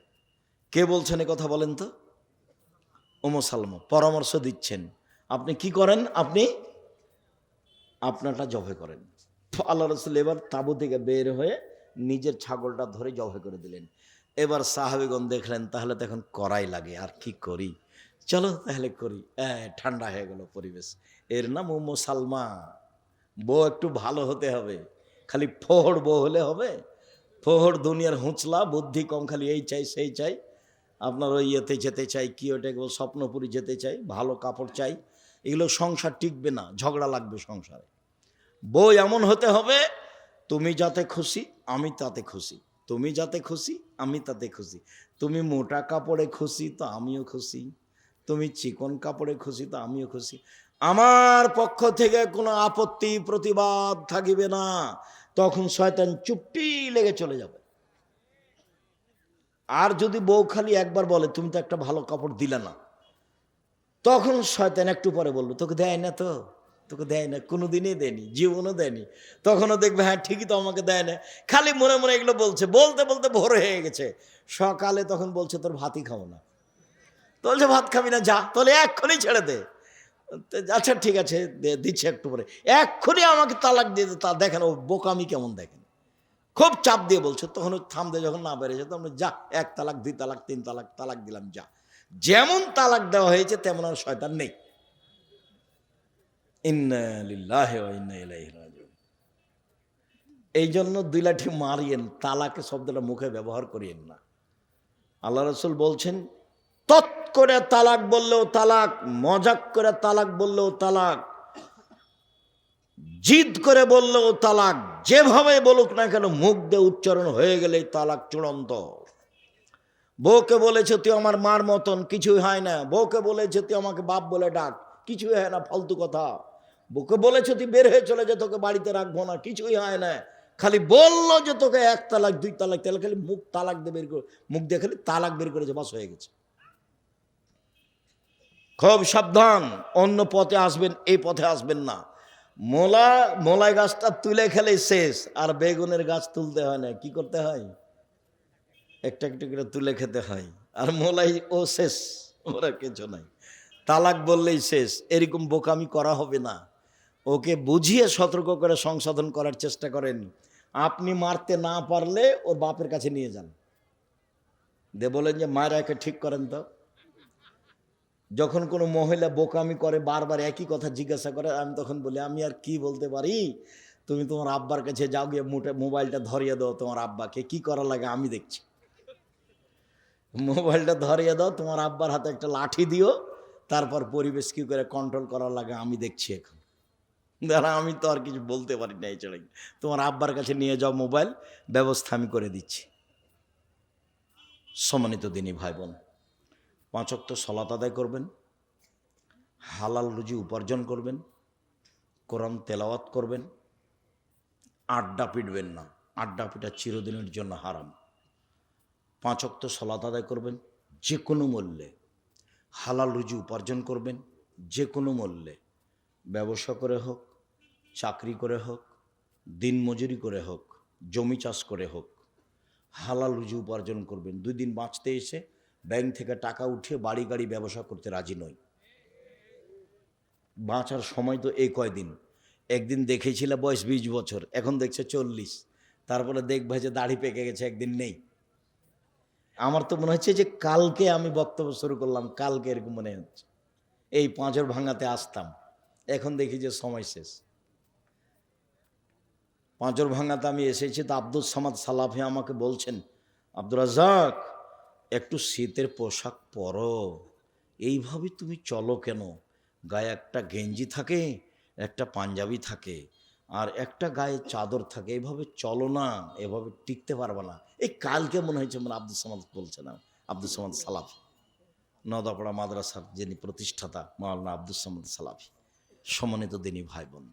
কে বলছেন এ কথা বলেন তো? উম্মু সালমা পরামর্শ দিচ্ছেন, আপনি কি করেন, আপনি আপনারটা জবে করেন। আল্লাহ রসুল এবার তাঁবু থেকে বের হয়ে নিজের ছাগলটা ধরে জবে করে দিলেন। এবার সাহাবীগণ দেখলেন তাহলে তো এখন করাই লাগে, আর কি করি, চলো তাহলে করি। ঠান্ডা হয়ে গেল পরিবেশ। এর নাম উম্মু সালমা। বউ একটু ভালো হতে হবে, খালি ফোহর বউ হলে হবে? ফোহর দুনিয়ার হুঁচলা, বুদ্ধি কম, খালি এই চাই সেই চাই, আপনার ওই ইয়েতে যেতে চাই, কি ওটা স্বপ্নপুরি যেতে চাই, ভালো কাপড় চাই, এগুলো সংসার টিকবে না, ঝগড়া লাগবে সংসারে। বউ এমন হতে হবে, তুমি যাতে খুশি আমি তাতে খুশি, তুমি যাতে খুশি আমি তাতে খুশি, তুমি মোটা কাপড়ে খুশি তো আমিও খুশি, তুমি চিকন কাপড়ে খুশি তো আমিও খুশি, আমার পক্ষ থেকে কোনো আপত্তি প্রতিবাদ থাকিবে না। তখন শয়তান চুপটি লেগে চলে যাবে। আর যদি বউ খালি একবার বলে তুমি তো একটা ভালো কাপড় দিলে না, তখন শয়তান একটু পরে বললো তোকে দেয় না, তো তোকে দেয় না, কোনোদিনই দেয়নি, জীবনও দেয়নি। তখনও দেখবে হ্যাঁ ঠিকই তো আমাকে দেয় না, খালি মনে মনে এগুলো বলছে, বলতে বলতে ভোর হয়ে গেছে। সকালে তখন বলছে তোর ভাতই খাবো না। তো বলছে ভাত খাবি না, যা তাহলে এক্ষুনি ছেড়ে দে। আচ্ছা ঠিক আছে দিচ্ছে একটু পরে, এক্ষুনি আমাকে তালাক দিয়ে দে। তা দেখেন ও বোকামি কেমন, দেখেন খুব চাপ দিয়ে বলছে। তখন থামতে যখন না বেড়েছে তখন যা, 1 তালাক 2 তালাক 3 তালাক, তালাক দিলাম যা। যেমন তালাক দেওয়া হয়েছে তেমন আর শয়তান নেই। ইন্না লিল্লাহি ওয়া ইন্না ইলাইহি রাজিউন। এই জন্য 2 লাঠি মারিয়েন, তালাকে শব্দটা মুখে ব্যবহার করিয়েন না। আল্লাহ রসুল বলছেন তৎ করে তালাক বললেও তালাক, মজাক করে তালাক বললেও তালাক, জিদ করে বললেও তালাক, যেভাবে বলুক না কেন মুখ দিয়ে উচ্চারণ হয়ে গেলে তালাক চূড়ান্ত। বউকে বলেছে তুই আমার মার মতন, কিছুই হয় না। বউকে বলেছে তুই আমাকে বাপ বলে ডাক, কিছুই হয় না, ফালতু কথা। বউকে বলেছে তুই বের হয়ে চলে যা, তোকে বাড়িতে রাখবো না, কিছুই হয় না। খালি বললো যে তোকে 1 তালাক 2 তালাক, তাহলে খালি মুখ তালাক দিয়ে বের করে, মুখ দিয়ে খালি তালাক বের করেছে, বাস হয়ে গেছে। খুব সাবধান, অন্য পথে আসবেন, এই পথে আসবেন না। মোলাই গাছটা তুলে খেলে শেষ, আর বেগুনের গাছ তুলতে হয় না, কি করতে হয়, একটা একটু করে তুলে খেতে হয়। আর মোলাই ও শেষ, ওরা কিছু নাই, তালাক বললেই শেষ। এরকম বোকামি করা হবে না। ওকে বুঝিয়ে সতর্ক করে সংশোধন করার চেষ্টা করেন। আপনি মারতে না পারলে ওর বাপের কাছে নিয়ে যান, বলেন যে মায়েরা একে ঠিক করেন তো। যখন কোনো মহিলা বোকামি করে, বারবার একই কথা জিজ্ঞাসা করে, আমি তখন বলি আমি আর কি বলতে পারি, তুমি তোমার আব্বার কাছে যাও, গিয়ে মোবাইলটা ধরিয়ে দাও তোমার আব্বাকে, কি করা লাগে আমি দেখছি। মোবাইলটা ধরিয়ে দাও, তোমার আব্বার হাতে একটা লাঠি দিও, তারপর পরিবেশ কি করে কন্ট্রোল করা লাগে আমি দেখছি এখন। দাঁড়া, আমি তো আর কিছু বলতে পারি না, এই ছাড়া তোমার আব্বার কাছে নিয়ে যাও মোবাইল, ব্যবস্থা আমি করে দিচ্ছি। সম্মানিত দিনী ভাই বোন, 5 ওয়াক্ত সালাত আদায় করবেন, হালাল রুজি উপার্জন করবেন, কোরআন তেলাওয়াত করবেন, আড্ডা পিটবেন না, আড্ডা পিটা চিরদিনের জন্য হারাম। 5 ওয়াক্ত সালাত আদায় করবেন যে কোনো মূল্যে, হালাল রুজি উপার্জন করবেন যে কোনো মূল্যে, ব্যবসা করে হোক, চাকরি করে হোক, দিনমজুরি করে হোক, জমি চাষ করে হোক, হালাল রুজি উপার্জন করবেন। 2 দিন বাঁচতে এসে ব্যাংক থেকে টাকা উঠিয়ে বাড়ি গাড়ি ব্যবসা করতে রাজি নই। বাঁচার সময় তো এই কয়দিন। একদিন দেখেছিল বয়স 20 বছর, এখন দেখছে 40, তারপরে দেখবে যে দাড়ি পেকে গেছে, একদিন নেই। আমার তো মনে হচ্ছে যে কালকে আমি বক্তব্য শুরু করলাম, কালকে এরকম মনে হচ্ছে। এই পাঁচর ভাঙাতে আসতাম, এখন দেখি যে সময় শেষ। পাঁচর ভাঙাতে আমি এসেছি, তো আব্দুল সামাদ সালাফি আমাকে বলছেন, আব্দুর রাজ্জাক একটু শীতের পোশাক পরো, এইভাবে তুমি চলো কেন, গায়ে একটা গেঞ্জি থাকে, একটা পাঞ্জাবি থাকে, আর একটা গায়ে চাদর থাকে, এইভাবে চলো না, এভাবে টিকতে পারবে না। এই কালকে মনে হয়েছে মানে আব্দুল সামাদ বলছেন, আব্দুল সামাদ সালাফি, নদাপাড়া মাদ্রাসার যিনি প্রতিষ্ঠাতা মাওলানা আব্দুল সামাদ সালাফি। সম্মানিত দিনী ভাই বোন,